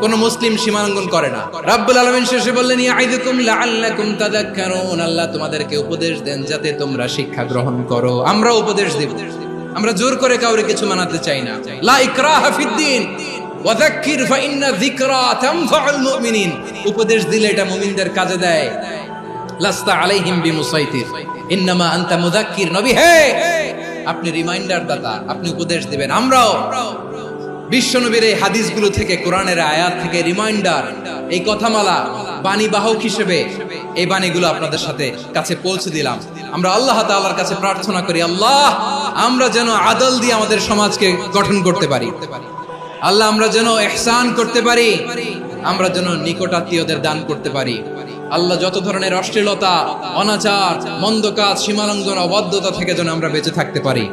কোন মুসলিম সীমালঙ্ঘন করে না। রাব্বুল আলামিন শেষে বললেন, ইয়াইদুকুম লাআল্লাকুম তাযাক্কারুন। আল্লাহ তোমাদেরকে উপদেশ দেন যাতে তোমরা শিক্ষা গ্রহণ করো। আমরা উপদেশ দেব, আমরা জোর করে কাউরে কিছু মানাতে চাই না। লা ইকরাহা ফিদ্দিন ওয়াযাক্কির ফাইন্না যিকরা তানফাউল মুমিনিন। উপদেশ দিলে এটা মুমিনদের কাজে দেয়। লাস্তা আলাইহিম বিমুসাইতির ইন্নামা আনতা মুযাক্কির। নবী হে, আপনি রিমাইন্ডার দাতা, আপনি উপদেশ দিবেন। আমরাও বিশ্বনবীর এই হাদিসগুলো থেকে, কোরআনের আয়াত থেকে রিমাইন্ডার, এই কথামালা বাণী বাহক হিসেবে এই বাণীগুলো আপনাদের সাথে কাছে পৌঁছে দিলাম। আমরা আল্লাহ তাআলার কাছে প্রার্থনা করি, আল্লাহ আমরা যেন আদল দিয়ে আমাদের সমাজকে গঠন করতে পারি, আল্লাহ আমরা যেন ইহসান করতে পারি, আমরা যেন নিকটাত্মীয়দের দান করতে পারি। আল্লাহ যত ধরনের অশ্লীলতা, অনাচার, মন্দ কাজ, সীমালঙ্ঘন, অবাধ্যতা থেকে যেন আমরা বেঁচে থাকতে পারি।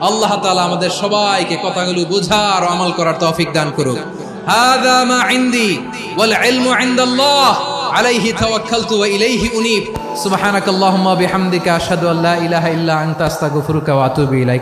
আল্লাহ তাআলা আমাদের সবাইকে কথাগুলো বোঝার ও আমল করার তৌফিক দান করুক। হাযা মা ইনদি ওয়াল ইলমু ইনদাল্লাহ আলাইহি তাওয়াক্কালতু ওয়া ইলাইহি উনীব। সুবহানাকাল্লাহুম্মা বিহামদিকা আশহাদু আল্লা ইলাহা ইল্লা আনতা আস্তাগফিরুকা ওয়া আতুবু ইলাইক।